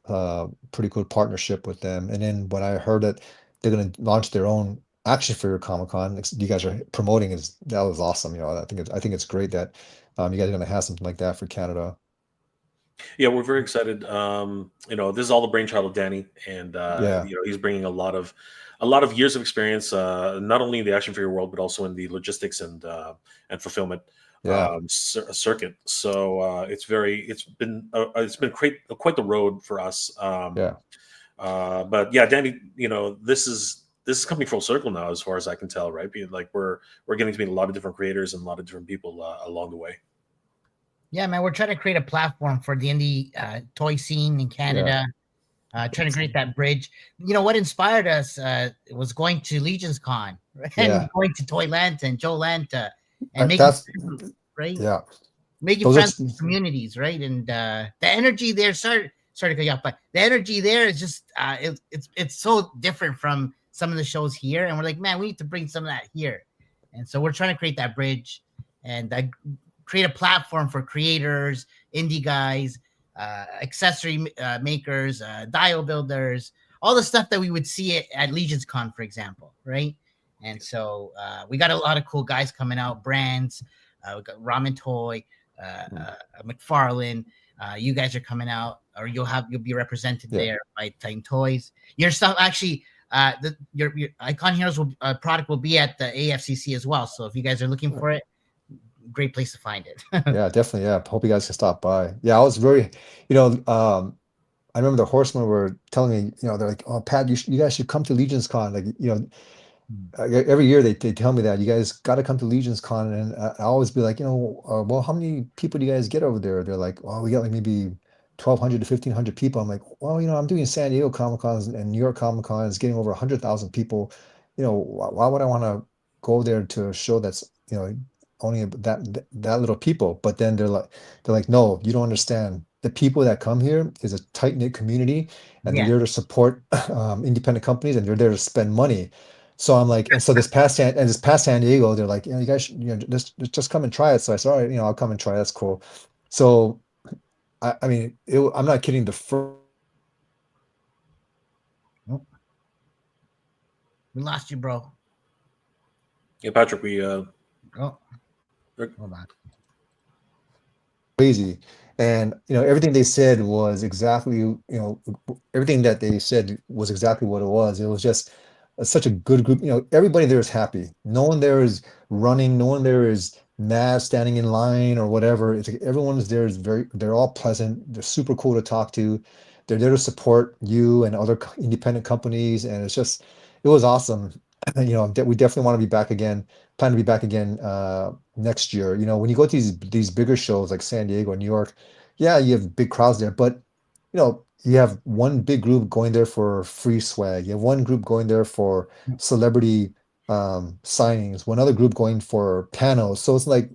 pretty good partnership with them. And then when I heard that they're going to launch their own action figure Comic-Con, you guys are promoting, is that was awesome. You know, I think it's great that you guys are going to have something like that for Canada. Yeah, we're very excited. This is all the brainchild of Danny, and Yeah, he's bringing a lot of years of experience, not only in the action figure world, but also in the logistics and fulfillment yeah, circuit. So it's been quite the road for us. yeah. But yeah, Danny, this is coming full circle now, as far as I can tell, right? Like we're getting to meet a lot of different creators and a lot of different people along the way. Yeah, man, we're trying to create a platform for the indie toy scene in Canada. Trying to create that bridge. You know what inspired us was going to Legion's Con, right? Yeah. And going to Toylanta and Joe Lanta and making That's right, yeah. making Those friends are with communities, right? And the energy there. Sorry to cut you off, but the energy there is just it's so different from some of the shows here. And we're like, man, we need to bring some of that here. And so we're trying to create that bridge and create a platform for creators, indie guys, accessory makers, dial builders, all the stuff that we would see at Legion's Con, for example, right? And so we got a lot of cool guys coming out, brands. We got Ramen Toy, McFarlane. You guys are coming out, or you'll be represented yeah. there by Titan Toys. Your stuff actually. Your Icon Heroes product will be at the AFCC as well. So if you guys are looking for it, great place to find it. Yeah, definitely. Yeah. Hope you guys can stop by. Yeah, I was very, you know, I remember the horsemen were telling me, you know, they're like, "Oh, Pat, you guys should come to Legion's Con." Like, you know, every year they tell me that you guys got to come to Legion's Con, and I always be like, you know, well, how many people do you guys get over there? They're like, oh, we got like maybe 1,200 to 1,500 people. I'm like, well, you know, I'm doing San Diego Comic Cons and New York Comic Con is getting over 100,000 people. You know, why would I want to go there to a show that's, you know, only that little people? But then they're like, no, you don't understand. The people that come here is a tight knit community, and they're Yeah, there to support independent companies, and they're there to spend money. So I'm like, and so this past San Diego, they're like, you know, you guys should, you know, just come and try it. So I said, all right, you know, I'll come and try. That's cool. So I mean, I'm not kidding. The first oh, we lost you, bro. Yeah, Patrick, Oh, hold on. crazy, and you know, everything they said was exactly, you know, everything that they said was exactly what it was. It was just such a good group. You know, everybody there is happy. No one there is running. No one there is mad, standing in line or whatever. It's like everyone is there is they're all pleasant. They're super cool to talk to. They're there to support you and other independent companies, and it was awesome. You know, we definitely want to be back again. Plan to be back again next year. You know, when you go to these bigger shows like San Diego, New York, yeah, you have big crowds there, but you know, you have one big group going there for free swag. You have one group going there for celebrity signings, one other group going for panels. So it's like,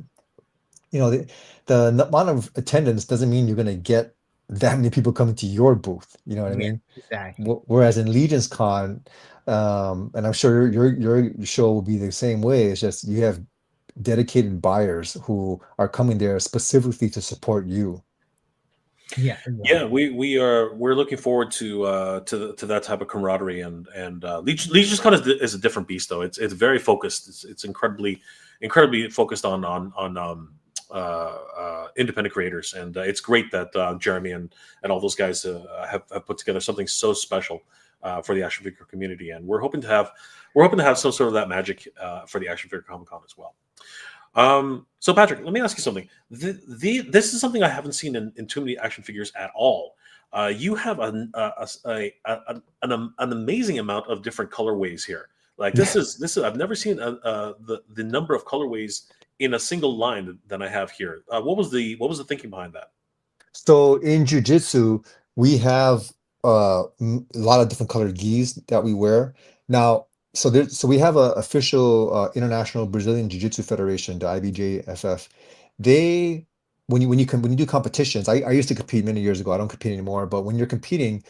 you know, the amount of attendance doesn't mean you're going to get that many people coming to your booth. You know what I Yeah, mean? exactly. Whereas in Legion's Con, and I'm sure your show will be the same way. It's just you have dedicated buyers who are coming there specifically to support you. Yeah, Yeah, exactly. we're looking forward to that type of camaraderie, and Legion's Con is a different beast, though. It's very focused. It's incredibly focused on independent creators, and it's great that Jeremy and all those guys have put together something so special for the action figure community, and we're hoping to have some sort of that magic for the Action Figure Comic Con as well. So Patrick, let me ask you something. This is something I haven't seen in too many action figures at all. You have an amazing amount of different colorways here. Like this is I've never seen the number of colorways in a single line that I have here. What was the thinking behind that? So in jujitsu, we have a lot of different colored gis that we wear. Now, so we have a official International Brazilian Jiu-Jitsu Federation, the IBJFF. They when you do competitions, I used to compete many years ago. I don't compete anymore, but when you're competing,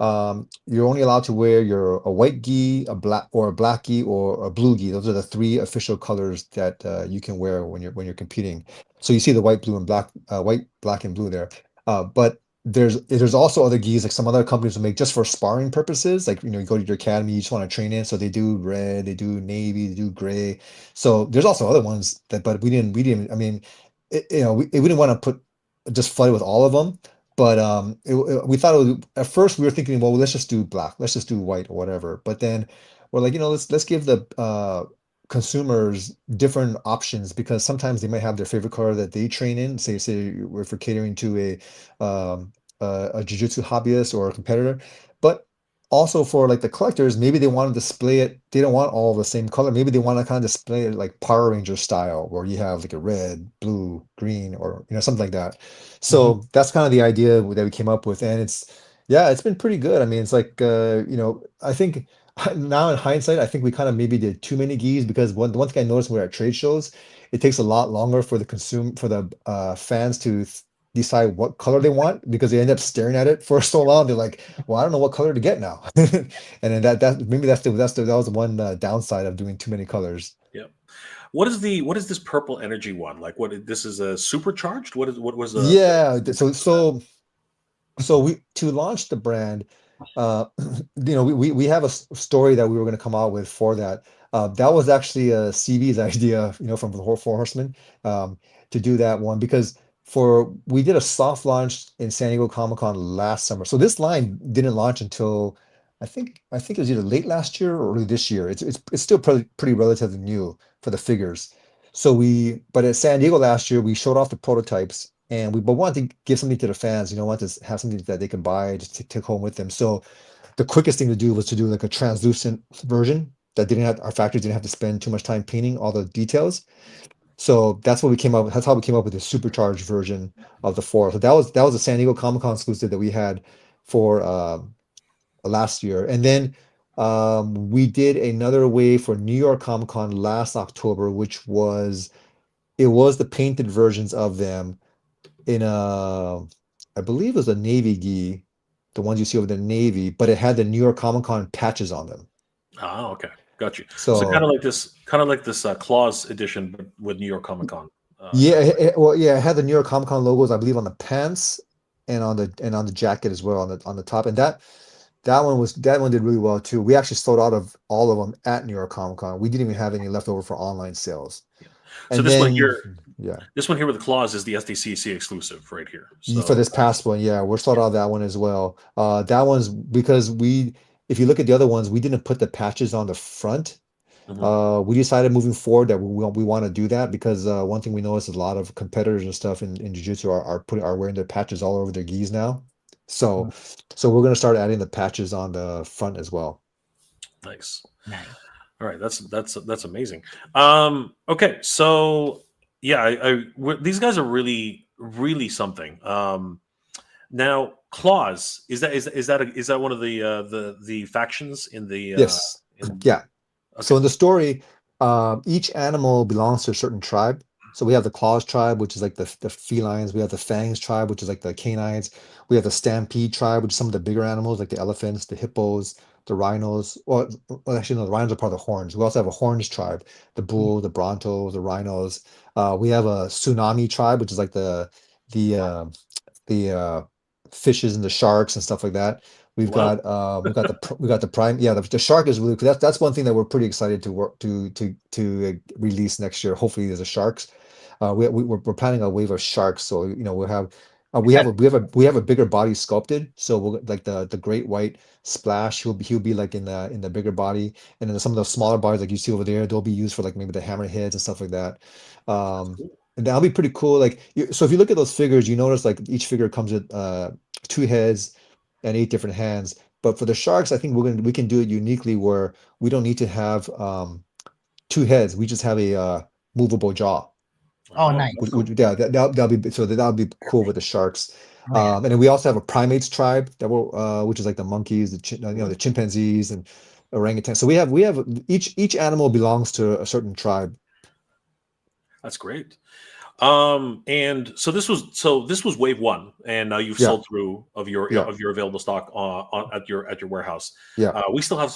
you're only allowed to wear a white gi, a black gi, or a blue gi. Those are the three official colors that you can wear when you're competing. So you see the white, blue, and black, white, black, and blue there. But there's also other gis like some other companies will make just for sparring purposes. Like you go to your academy, you just want to train in. So they do red, they do navy, they do gray. So there's also other ones but we didn't. I mean, we didn't want to put just flood it with all of them. But we thought at first we were thinking, well, let's just do black, let's just do white or whatever. But then we're like, let's give the consumers different options because sometimes they might have their favorite color that they train in. Say if we're catering to a jiu-jitsu hobbyist or a competitor, but also for like the collectors, maybe they want to display it. They don't want all the same color. Maybe they want to kind of display it like Power Ranger style, where you have like a red, blue, green, or something like that. Mhm. So that's kind of the idea that we came up with, and it's been pretty good. I mean, it's like I think now in hindsight, I think we kind of maybe did too many gis because the one thing I noticed when we're at trade shows, it takes a lot longer for the fans to decide what color they want because they end up staring at it for so long. They're like, well, I don't know what color to get now. And then that maybe that was one downside of doing too many colors. Yeah. What is this purple energy one? Like this is a supercharged? What was the Yeah, so for that? we to launch the brand, we have a story that we were going to come out with for that. That was actually CB's idea, from the Four Horsemen, to do that one because we did a soft launch in San Diego Comic Con last summer. So this line didn't launch until I think it was either late last year or early this year. It's still pretty relatively new for the figures. But at San Diego last year, we showed off the prototypes and we but wanted to give something to the fans, wanted to have something that they can buy just to take home with them. So the quickest thing to do was to do like a translucent version that didn't have our factories didn't have to spend too much time painting all the details. So that's how we came up with the supercharged version of the four. So that was a San Diego Comic Con exclusive that we had for last year. And then we did another wave for New York Comic Con last October, which was the painted versions of them in I believe it was a navy gi, the ones you see over the navy, but it had the New York Comic Con patches on them. Oh, okay, got you. So So kind of like this Claus edition, but with New York Comic Con yeah, type. well, yeah, it had the New York Comic Con logos, I believe, on the pants and on the jacket as well on the top. And that one did really well too. We actually sold out of all of them at New York Comic Con. We didn't even have any left over for online sales. Yeah. So And then yeah. this one here with the claws is the SDCC exclusive right here. For So this past one, yeah, we're sold yeah. out of that one as well. That one's because if you look at the other ones, we didn't put the patches on the front. Mhm. We decided moving forward that we want to do that because one thing we noticed is a lot of competitors and stuff in jiu-jitsu are wearing their patches all over their gis now. So Mhm. so we're gonna start adding the patches on the front as well. Nice. Nice. All right, that's amazing. Okay, so yeah, these guys are really something. Now, Claws is that one of the factions in the Yes. in Yeah. okay. So in the story, each animal belongs to a certain tribe. So we have the Claws tribe, which is like the felines. We have the Fangs tribe, which is like the canines. We have the Stampede tribe, which is some of the bigger animals, like the elephants, the hippos, the rhinos. Well, actually, no, the rhinos are part of the horns. We also have a horns tribe, the bull, the brontos, the rhinos. We have a tsunami tribe, which is like the fishes and the sharks and stuff like that. Wow. We got the prime. Yeah, the shark is really cool. That's one thing that we're pretty excited to work to release next year. Hopefully, there's a sharks. we're planning a wave of sharks, so we'll have. Is that We have a bigger body sculpted, so we'll like the great white splash. He'll be like in the bigger body, and then some of the smaller bodies like you see over there, they'll be used for like maybe the hammerheads and stuff like that. Um, and that'll be pretty cool. Like so, if you look at those figures, you notice like each figure comes with two heads and eight different hands. But for the sharks, I think we can do it uniquely where we don't need to have two heads. We just have a movable jaw. oh Oh, that's cool. Yeah, that'll be so that'll be cool with the sharks. oh yeah. And then we also have a primates tribe that will which is like the monkeys, the chimpanzees and orangutans. So we have each animal belongs to a certain tribe. That's great. And so this was wave one, and now you've Yeah, sold through yeah, of your available stock at your warehouse. yeah. We still have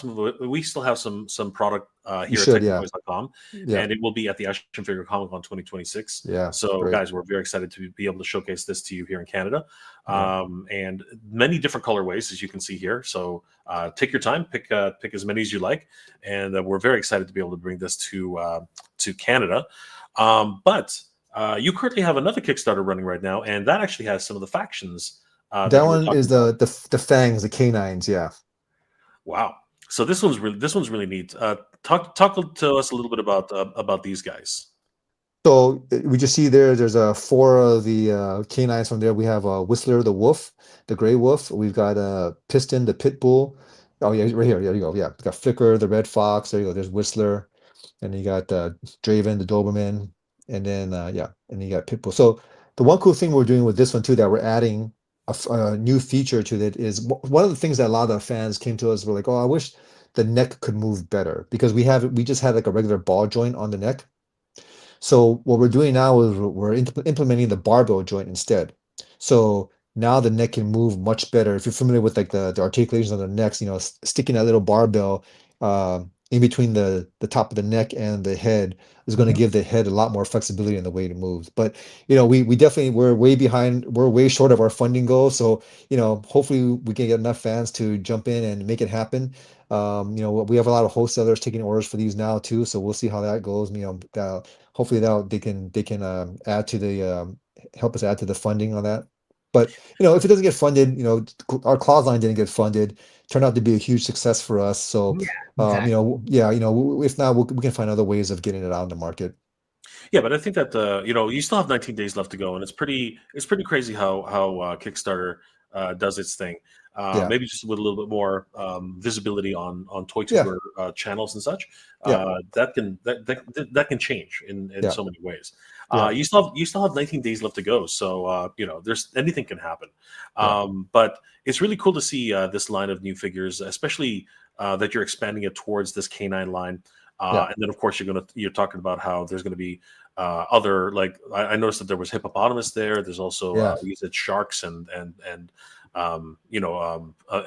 some product You here at should, yeah, technotoys.com, yeah, and it will be at the Action Figure Comic Con 2026. yeah. So Great. guys, we're very excited to be able to showcase this to you here in Canada, Yeah. and many different colorways as you can see here. So take your time, pick as many as you like, and we're very excited to be able to bring this to Canada. But you currently have another Kickstarter running right now, and that actually has some of the factions that That you were one talking is about. the fangs, the canines. Yeah. Wow! So this one's really neat. Talk to us a little bit about these guys. So we just see there's four of the canines from there. We have Whistler the wolf, the gray wolf. We've got Piston the pit bull. Oh yeah, right here. There you go. Yeah, we got Flicker the red fox. There you go. There's Whistler, and you got Draven the Doberman, and then yeah, and you got Pitbull. So the one cool thing we're doing with this one too that we're adding a new feature to it is one of the things that a lot of fans came to us were like, oh, I wish the neck could move better because we just had like a regular ball joint on the neck. So what we're doing now is we're implementing the barbell joint instead. So now the neck can move much better. If you're familiar with like the articulations on the necks, sticking that little barbell in between the top of the neck and the head is going to Mhm. give the head a lot more flexibility in the way it moves. But we definitely we're way behind, we're way short of our funding goal. So hopefully we can get enough fans to jump in and make it happen. We have a lot of wholesalers taking orders for these now too, so we'll see how that goes. Hopefully that they can add to the help us add to the funding on that. But if it doesn't get funded, our clause line didn't get funded, turned out to be a huge success for us. So Yeah, exactly. yeah, if not, we can find other ways of getting it out in the market. Yeah, but I think that you still have 19 days left to go, and it's pretty crazy how Kickstarter does its thing. Yeah, Maybe just with a little bit more visibility on yeah, ToyTuber channels and such. yeah, That can change in yeah, so many ways. yeah, You still have 19 days left to go, so there's anything can happen. yeah, But it's really cool to see this line of new figures, especially that you're expanding it towards this canine line. yeah, And then, of course, you're talking about how there's going to be other like I noticed that there was hippopotamus there. There's also yeah. you said sharks and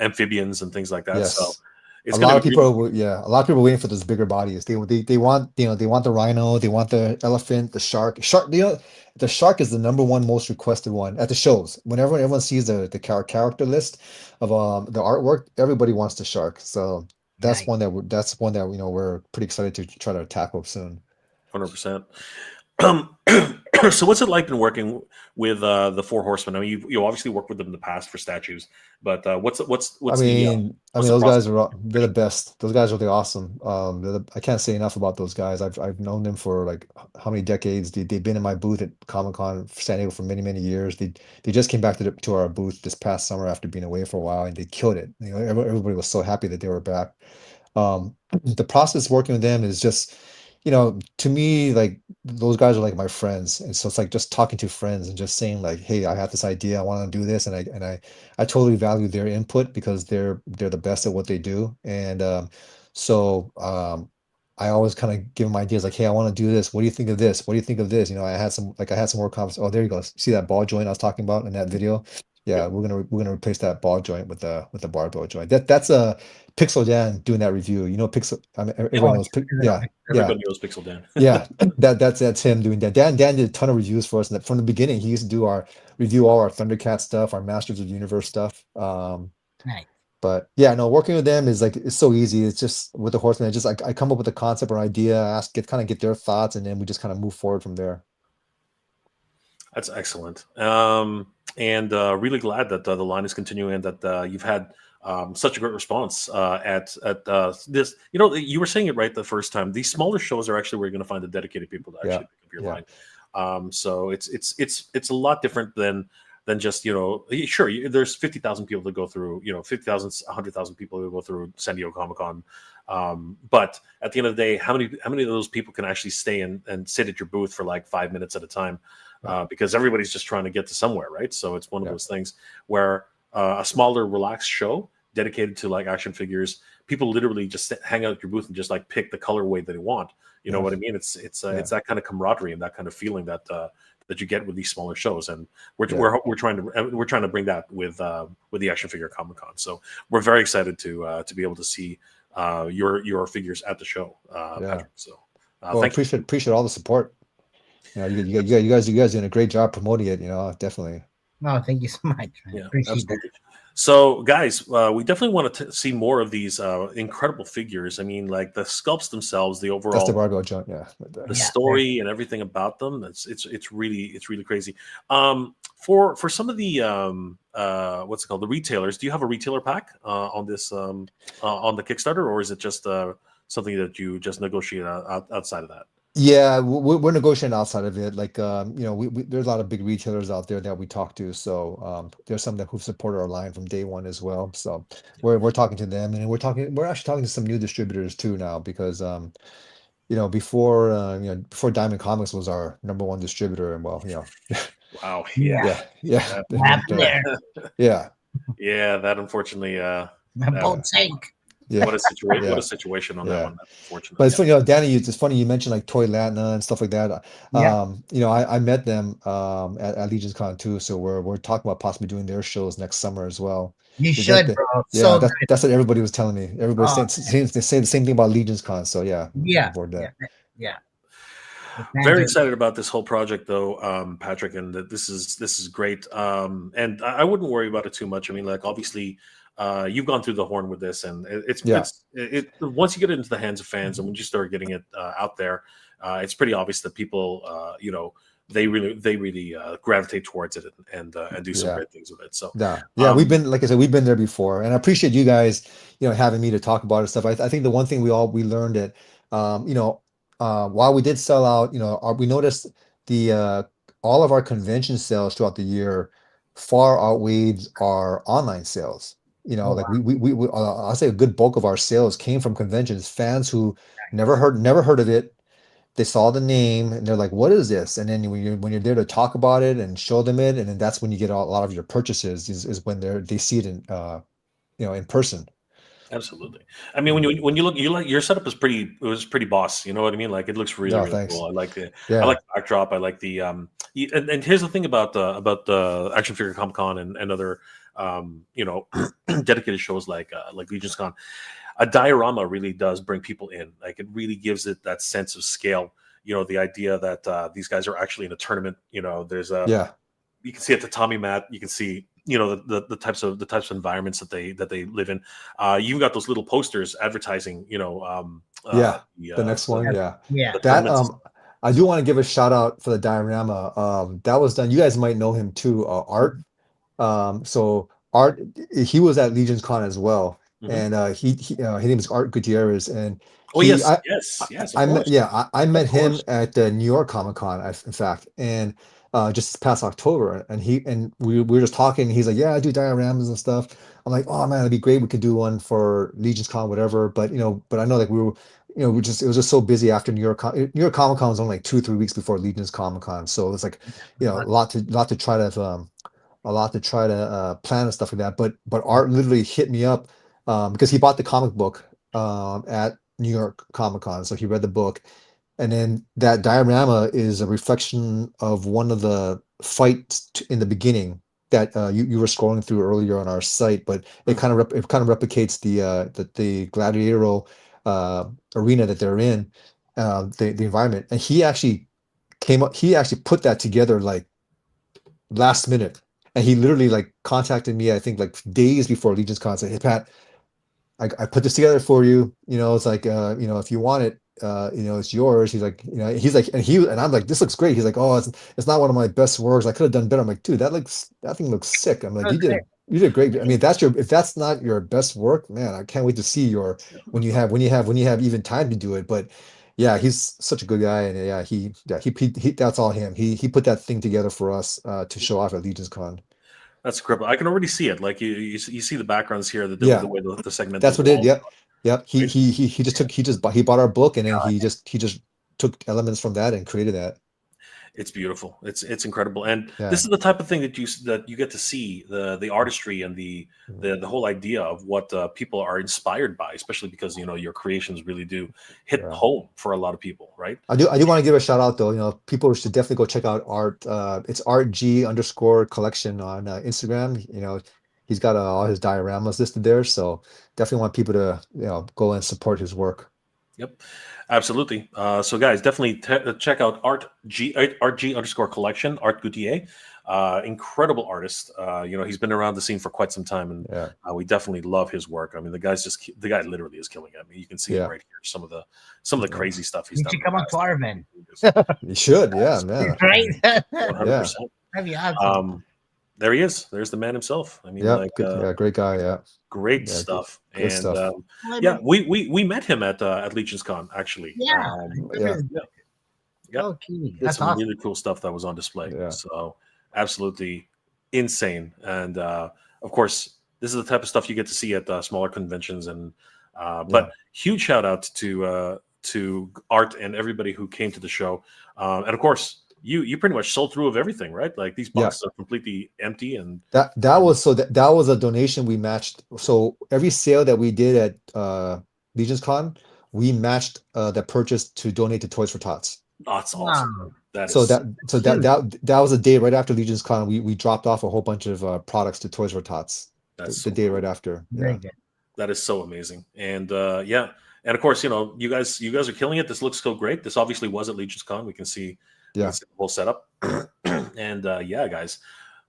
amphibians and things like that. So Yes. it's going to be really Yeah, a lot of people are waiting for those bigger bodies. They want, they want the rhino, they want the elephant, the shark. The shark is the number one most requested one at the shows. Whenever everyone sees the character list of the artwork, everybody wants the shark. So Nice. that's one that we're pretty excited to try to tackle soon. 100%. Um, so what's it like been working with the Four Horsemen? I mean, you obviously worked with them in the past for statues, but I mean, what's the those process? guys they're the best. Those guys are really awesome. I can't say enough about those guys. I've known them for like how many decades? They've been in my booth at Comic Con San Diego for many years. They just came back to our booth this past summer after being away for a while, and they killed it. Everybody was so happy that they were back. The process working with them is just, to me, like those guys are like my friends, and so it's like just talking to friends and just saying like, "Hey, I have this idea. I want to do this," and I totally value their input because they're the best at what they do, and so I always kind of give them ideas like, "Hey, I want to do this. What do you think of this? What do you think of this?" I had some more comments. Oh, there you go. See that ball joint I was talking about in that video? Yeah, Yep. we're gonna replace that ball joint with the barbell joint. That's a Pixel Dan doing that review. Pixel. I mean, everyone Oh, knows. yeah. Yeah, yeah, Everybody knows Pixel Dan. yeah. That's him doing that. Dan did a ton of reviews for us, and from the beginning, he used to do our review all our Thundercat stuff, our Masters of the Universe stuff. Nice. But yeah, no, working with them is like it's so easy. It's just with the Horseman, it's just like I come up with a concept or idea, get their thoughts, and then we just kind of move forward from there. That's excellent. And really glad that the line is continuing and that you've had such a great response at this. You know, you were saying it right the first time. These smaller shows are actually where you're going to find the dedicated people to Yeah, actually pick up your yeah, line. So it's a lot different than just sure there's 50,000 people to go through 50,000 100,000 people to go through San Diego Comic Con. But at the end of the day, how many of those people can actually stay and sit at your booth for like 5 minutes at a time? right, Because everybody's just trying to get to somewhere, right? So it's one of yeah, those things where a smaller, relaxed show dedicated to like action figures, people literally just hang out at your booth and just like pick the colorway that they want. You know yeah, what I mean? It's yeah, it's that kind of camaraderie and that kind of feeling that you get with these smaller shows, and yeah. we're trying to bring that with the Action Figure Comic Con. So we're very excited to be able to see your figures at the show, Yeah. Patrick. So Well, thank you. appreciate all the support. You guys doing a great job promoting it. Definitely. No, thank you so much, man. Yeah, Appreciate that. absolutely. So, guys, we definitely want to see more of these incredible figures. I mean, like the sculpts themselves, the That's the overall, barbell joint. Yeah, right the there. Yeah, very story, and everything about them. It's really crazy. For some of the what's it called, the retailers, do you have a retailer pack on this on the Kickstarter, or is it just something that you just negotiate outside of that? Yeah, we're negotiating outside of it. Like, there's a lot of big retailers out there that we talk to. So, there's some that who've supported our line from day one as well. So, we're talking to them, and we're actually talking to some new distributors too now because, before Diamond Comics was our number one distributor, and well, Wow. yeah. Yeah. yeah, yeah, That, What happened there? yeah, yeah. That unfortunately. My Uh, boat sank. yeah, what a situation! What a yeah, situation on that yeah. one. That's unfortunate. But it's funny, Danny, it's funny you mentioned like Toy Latna and stuff like that. Yeah, I met them at Legion's Con too, so we're talking about possibly doing their shows next summer as well. you Is that should, bro. yeah, So good. that's what everybody was telling me. Everybody Uh, seems to say the same thing about Legion's Con. So yeah, looking yeah, forward to yeah, that. yeah. The fans Very are. excited about this whole project, though, Patrick, and that this is great. And I wouldn't worry about it too much. I mean, like obviously, you've gone through the horn with this, and Yeah, once you get it into the hands of fans, and when you start getting it out there, it's pretty obvious that people, they really gravitate towards it and do some yeah. great things with it. So, Yeah, we've um, been, like I said, we've been there before, and I appreciate you guys, having me to talk about it and stuff. I think the one thing we learned that, while we did sell out, we noticed the all of our convention sales throughout the year far outweighed our online sales. Oh Like wow. I'll say a good bulk of our sales came from conventions, fans who never heard of it. They saw the name and they're like, "What is this?" And then when you're there to talk about it and show them it, and then that's when you get a lot of your purchases is when they see it in person. absolutely. I mean, when Mhm. you look, you like your setup is pretty. It was pretty boss. You know what I mean? Like it looks really No, really thanks. cool. I like Yeah, the backdrop. I like the and here's the thing about the Action Figure Comic Con and other dedicated shows like Legion's Con. A diorama really does bring people in. Like it really gives it that sense of scale. The idea that these guys are actually in a tournament. There's a yeah, you can see at the Tommy mat, you can see the types of environments that they live in. You've got those little posters advertising, yeah. the, The uh, next the one, yeah. Yeah. the That tournaments. I do So want to give a shout out for the diorama. That was done. You guys might know him too, Art. So Art, he was at Legion's Con as well, mhm. and his name is Art Gutierrez, and Oh he yes, I yes, I, yes, of I met course, yeah I of met him course. at the New York Comic Con, in fact, and just this past October, and we were just talking. And he's like, "Yeah, I do dioramas and stuff." I'm like, "Oh man, it'd be great. We could do one for Legion's Con, whatever." But I know like it was just so busy after New York Comic Con was only like 2 3 weeks before Legion's Comic Con, so it's like But a lot to try to plan and stuff like that. But Art literally hit me up because he bought the comic book at New York Comic Con, so he read the book, and then that diorama is a reflection of one of the fights in the beginning that you were scrolling through earlier on our site, but it Mm. kind of replicates the gladiatorial arena that they're in, the environment, and he actually put that together like last minute. And he literally like contacted me, I think like days before Legion's Con, said, "Hey Pat, I put this together for you. It's like if you want it, it's yours. He's like, he's like, and I'm like, this looks great. He's like, oh, it's not one of my best works. I could have done better. I'm like, dude, that thing looks sick. I'm like, you did great. I mean, if that's not your best work, man, I can't wait to see your when you have even time to do it. But yeah, he's such a good guy, and he that's all him. He put that thing together for us to show off at Legion's Con. That's incredible. I can already see it. Like you see the backgrounds here, the Yeah, way the segmented that's what it. walls Yep, are, yep. right? He bought our book, and then he just took elements from that and created that. It's beautiful. It's incredible, and Yeah. this is the type of thing that you get to see the artistry and the whole idea of what people are inspired by, especially because your creations really do hit Yeah. home for a lot of people, right? I do want to give a shout out though. People should definitely go check out Art. It's artg_collection on Instagram. He's got all his dioramas listed there, so definitely want people to go and support his work. Yep, absolutely. So guys, definitely check out artg_collection, Art Gutier. Incredible artist. He's been around the scene for quite some time, and Yeah. we definitely love his work. I mean, the guy literally is killing it. I mean, you can see it Yeah. right here. Some of the crazy stuff he's You done. should come on to our event. You should, yeah, man. Right? 100%. That'd be awesome. There he is. There's the man himself. I mean, Yeah, like, yeah, great guy. Yeah, great Yeah, stuff. good And stuff. yeah, we met him at Legion's Con actually. Yeah. Yeah. Yeah. Okay. Did That's some awesome. really cool stuff that was on display. Yeah. So absolutely insane. And of course, this is the type of stuff you get to see at smaller conventions. And but huge shout out to Art and everybody who came to the show. And of course, you pretty much sold through of everything, right? Like these boxes are completely empty, and that was a donation we matched. So every sale that we did at Legion's Con, we matched the purchase to donate to Toys for Tots. that's awesome. Wow. That So is that was a day right after Legion's Con. We dropped off a whole bunch of products to Toys for Tots. that's The so day cool. right after. Very Yeah. good. That is so amazing. And yeah, and of course, you guys are killing it. This looks so great. This obviously was at Legion's Con. We can see Yeah. the whole setup. And yeah, guys,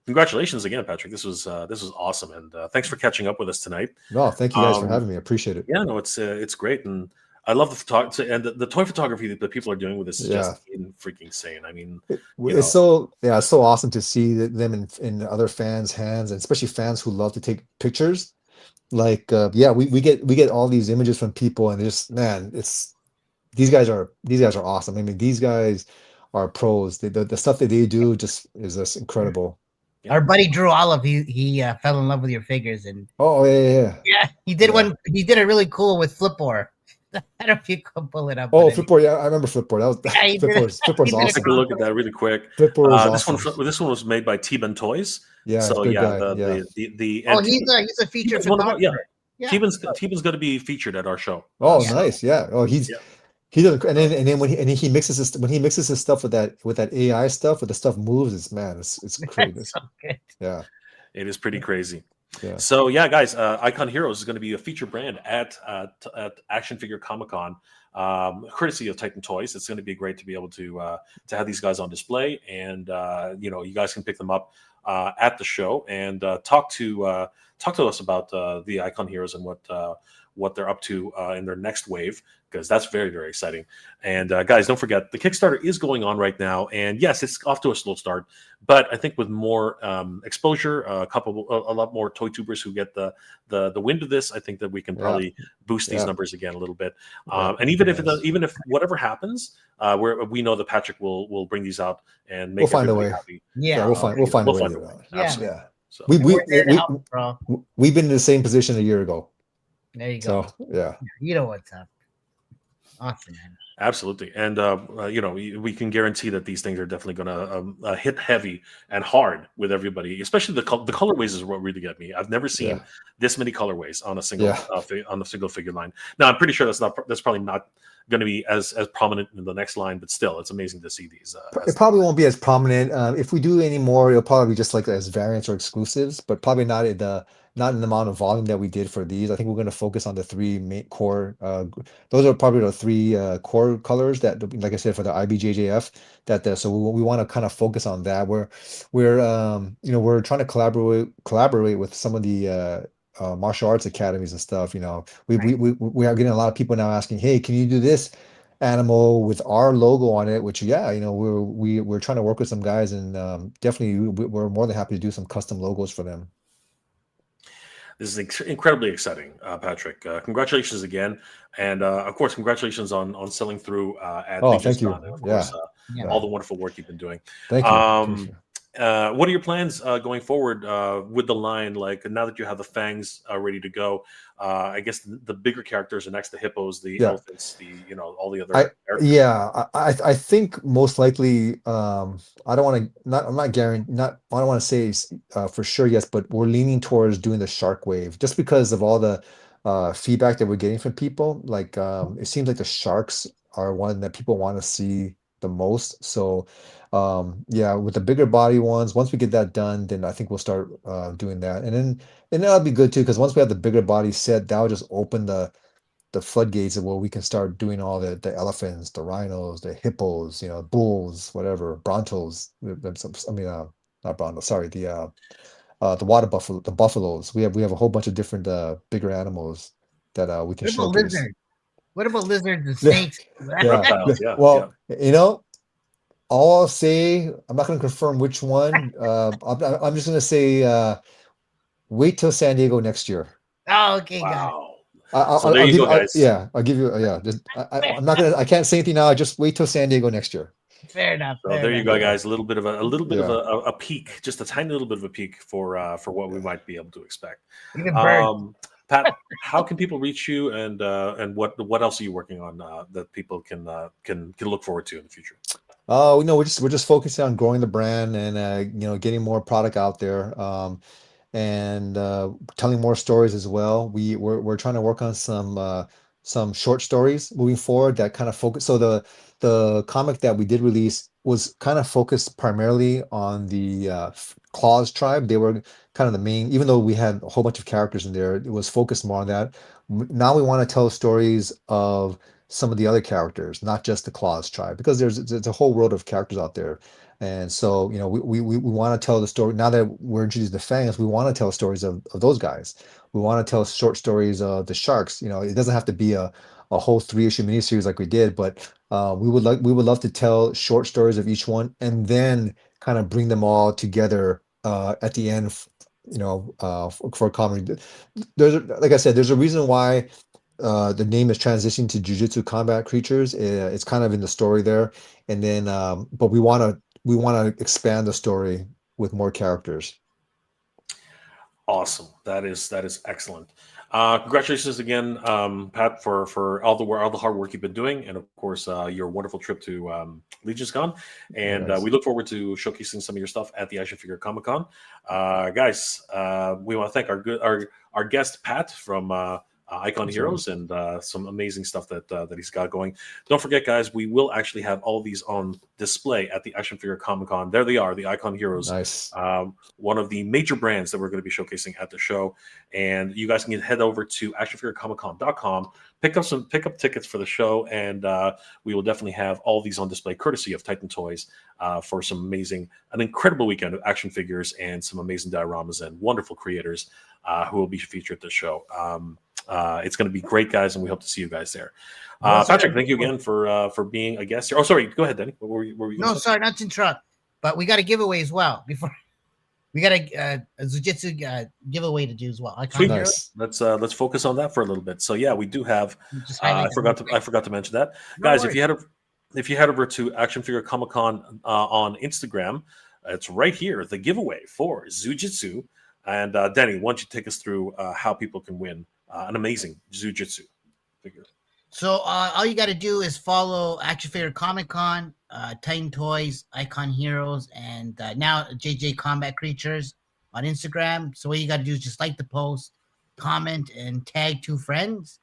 congratulations again, Patrick. This was awesome, and thanks for catching up with us tonight. No, thank you guys for having me. I appreciate it. Yeah, no, it's great, and I love the photography and the toy photography that people are doing with this is just freaking insane. I mean, It's so awesome to see them in other fans' hands, and especially fans who love to take pictures. Like we get all these images from people, and just, man, these guys are awesome. I mean, these guys are pros. The stuff that they do just is just incredible. Our buddy Drew Olive, he fell in love with your figures, and Oh yeah. he did one. He did it really cool with Flipboard. I don't know if you could pull it up. Oh, but Flipboard. Yeah, I remember Flipboard. That was he did it. Flipboard's He did it awesome. take a look at that really quick. Flipboard is This awesome. this one was made by T-Ben Toys. Yeah, So good yeah, guy. the Oh, and he's a feature T-Ben's one of our- photographer. Yeah. T-Ben's going to be featured at our show. Oh, Yeah. nice. Yeah. Oh, he does, and then when he mixes his stuff with that AI stuff, with the stuff moves, it's crazy. That's so good. Yeah. It is pretty crazy. Yeah. So yeah, guys, Icon Heroes is going to be a feature brand at Action Figure Comic Con, courtesy of Titan Toys. It's going to be great to be able to have these guys on display, and you guys can pick them up at the show and talk to us about the Icon Heroes and what they're up to in their next wave, because that's very, very exciting. And guys, don't forget, the Kickstarter is going on right now, and yes, it's off to a slow start, but I think with more exposure, a lot more toy tubers who get the wind of this, I think that we can probably boost these numbers again a little bit. And even if whatever happens, we know that Patrick will bring these out and make We'll find a everybody way. happy. Yeah, we'll find a way. We'll to do it. Yeah. Absolutely. Yeah. So We're there to help, bro. We've been in the same position a year ago. There you go. So yeah. You know what's up. Awesome, man. absolutely, and we can guarantee that these things are definitely going to hit heavy and hard with everybody, especially the colorways is what really get me. I've never seen this many colorways on a single single figure line. Now I'm pretty sure that's probably not going to be as prominent in the next line, but still, it's amazing to see these. It probably won't be as prominent. If we do any more, it'll probably be just like as variants or exclusives, but probably not in the amount of volume that we did for these. I think we're going to focus on the three main core. Those are probably the three core colors that, like I said, for the IBJJF. So we want to kind of focus on that. We're trying to collaborate with some of the martial arts academies and stuff. We are getting a lot of people now asking, hey, can you do this? animal with our logo on it, which we're trying to work with some guys, and definitely we're more than happy to do some custom logos for them. This is incredibly exciting, Patrick. Congratulations again, and of course, congratulations on selling through at Oh, Legion's thank you. Con, and of Yeah, course, Yeah, all yeah. the wonderful work you've been doing. Thank you. Appreciate Um, it. what are your plans going forward with the line? Like now that you have the fangs ready to go, I guess the bigger characters are next: the hippos, the Yeah. elephants, all the I other characters. yeah, I think most likely I don't want to not I'm not guaranteed not I don't want to say for sure yes, but we're leaning towards doing the shark wave just because of all the feedback that we're getting from people. Like it seems like the sharks are one that people want to see the most. So yeah, with the bigger body ones, once we get that done, then I think we'll start doing that. And that'll be good too, because once we have the bigger body set, that'll just open the floodgates of where we can start doing all the elephants, the rhinos, the hippos, bulls, whatever, brontos. I mean, not brontos. Sorry, the water buffalo, the buffaloes. We have a whole bunch of different bigger animals that we can what about showcase. lizards? What about lizards and Yeah, snakes? yeah. Reptiles, yeah, yeah. Well, all I'll say, I'm not going to confirm which one. I'm just going to say, wait till San Diego next year. Oh, okay, got it. Wow. I, So will there I'll you give go, guys. yeah, I'll give you yeah. I can't say anything now. I just wait till San Diego next year. Fair enough. So Fair there you enough. go, Yeah, guys. A little bit of yeah. a peek, just a tiny little bit of a peek for what we might be able to expect. Even birds. Pat, how can people reach you, and what else are you working on that people can look forward to in the future? We're just focusing on growing the brand and getting more product out there. And telling more stories as well. We're trying to work on some short stories moving forward that kind of focus. So the comic that we did release was kind of focused primarily on the Claws tribe. They were kind of the main, even though we had a whole bunch of characters in there, it was focused more on that. Now we want to tell stories of some of the other characters, not just the Claws tribe, because there's a whole world of characters out there. And so, we want to tell the story now that we're introduced to fans. We want to tell stories of those guys. We want to tell short stories of the sharks. It doesn't have to be a whole 3-issue miniseries like we did, but we would love to tell short stories of each one and then kind of bring them all together at the end, for a comedy. Like I said, there's a reason why the name is transitioning to Jiu-Jitsu Combat Creatures. It's kind of in the story there, and then but we want to expand the story with more characters. Awesome. That is excellent. Congratulations again, Pat, for all the hard work you've been doing, and of course your wonderful trip to Legion's Con. And Yes. we look forward to showcasing some of your stuff at the Action Figure Comic Con. Guys, we want to thank our guest Pat from Icon That's right. Heroes, and some amazing stuff that he's got going. Don't forget, guys, we will actually have all these on display at the Action Figure Comic Con. There they are, the Icon Heroes. Nice. One of the major brands that we're going to be showcasing at the show. And you guys can head over to actionfigurecomiccon.com, pick up tickets for the show, and we will definitely have all these on display courtesy of Titan Toys for an incredible weekend of action figures and some amazing dioramas and wonderful creators who will be featured at the show. It's going to be great, guys, and we hope to see you guys there. Patrick, thank you again for being a guest here. Oh, sorry, go ahead, Denny. What were you No, gonna say? sorry, not to interrupt, but we got a giveaway as well. Before we got a Zoo Jitsu giveaway to do as well. Sweet. Nice. Let's focus on that for a little bit. So yeah, we do have. Just I highlight forgot to mention that, No guys. worries. If you head over to Action Figure Comic Con on Instagram, it's right here, the giveaway for Zoo Jitsu. And Denny, why don't you take us through how people can win an amazing Zoo Jitsu figure? So all you got to do is follow Action Figure Comic Con, Titan Toys, Icon Heroes, and now JJ Combat Creatures on Instagram. So what you got to do is just like the post, comment, and tag 2 friends.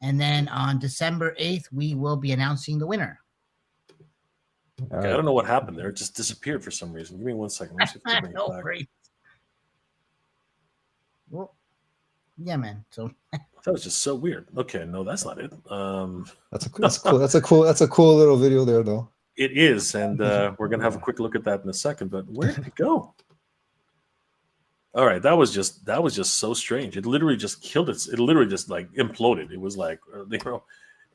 And then on December 8th, we will be announcing the winner. All Okay, I right. don't know what happened there. It just disappeared for some reason. Give me 1 second. Let me see if I can bring it No back. worries. Well, yeah, man. So That was just so weird. Okay, no, that's not it. That's a cool little video there, though. It is, and we're gonna have a quick look at that in a second. But where did it go? All right, that was just so strange. It literally just killed it. It literally just like imploded. It was like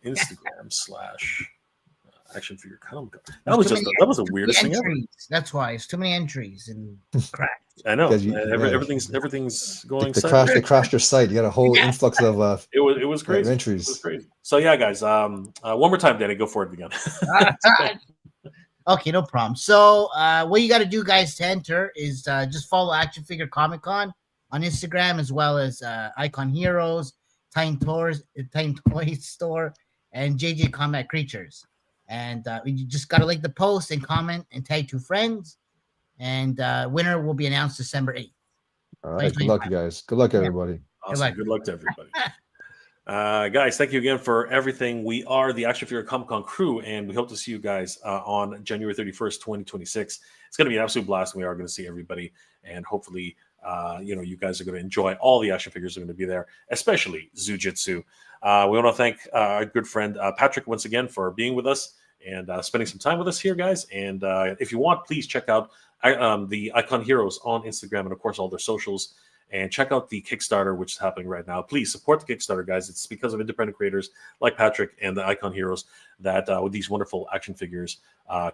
Instagram / Action figure Comic Con. There's too That was the many weirdest thing ever. entries. That's why it's too many entries and crap. I know. Because Everything's going. they crashed your site. You got a whole influx of It was crazy. entries. It was crazy. So yeah, guys. One more time, Danny, go for it again. Okay, no problem. So what you got to do, guys, to enter is just follow Action Figure Comic Con on Instagram, as well as Icon Heroes, Time Toys Store, and JJ Combat Creatures. And you just got to like the post and comment and tag 2 friends. And winner will be announced December 8th. All right. Good luck, you guys. Good luck, everybody. Awesome. Good luck to everybody. Guys, thank you again for everything. We are the Action Figure Comic Con crew, and we hope to see you guys on January 31st, 2026. It's going to be an absolute blast, and we are going to see everybody. And hopefully, you guys are going to enjoy all the action figures that are going to be there, especially Zoo Jitsu. We want to thank our good friend Patrick once again for being with us and spending some time with us here, guys. And if you want, please check out the Icon Heroes on Instagram and, of course, all their socials. And check out the Kickstarter, which is happening right now. Please support the Kickstarter, guys. It's because of independent creators like Patrick and the Icon Heroes that with these wonderful action figures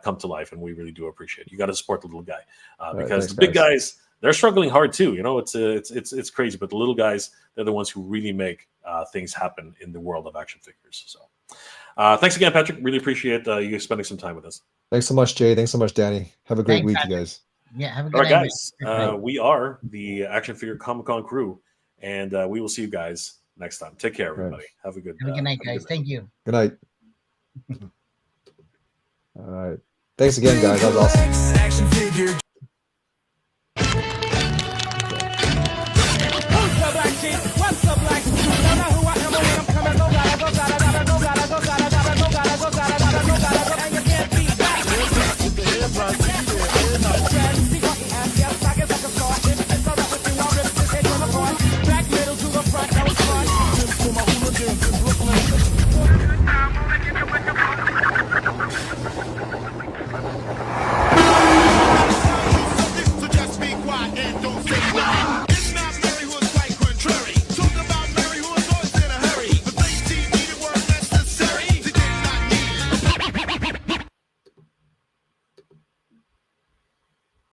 come to life, and we really do appreciate it. You got to support the little guy because the big guys, they're struggling hard too. You know, it's crazy, but the little guys, they're the ones who really make things happen in the world of action figures. So, thanks again, Patrick. Really appreciate you spending some time with us. Thanks so much, Jay. Thanks so much, Danny. Have a great week, Patrick. you guys. Yeah, have a good All right, night. guys. We are the Action Figure Comic Con crew, and we will see you guys next time. Take care, everybody. Right. Have a good night, guys. Thank you. Good night. All right. Thanks again, guys. That was awesome. Action figure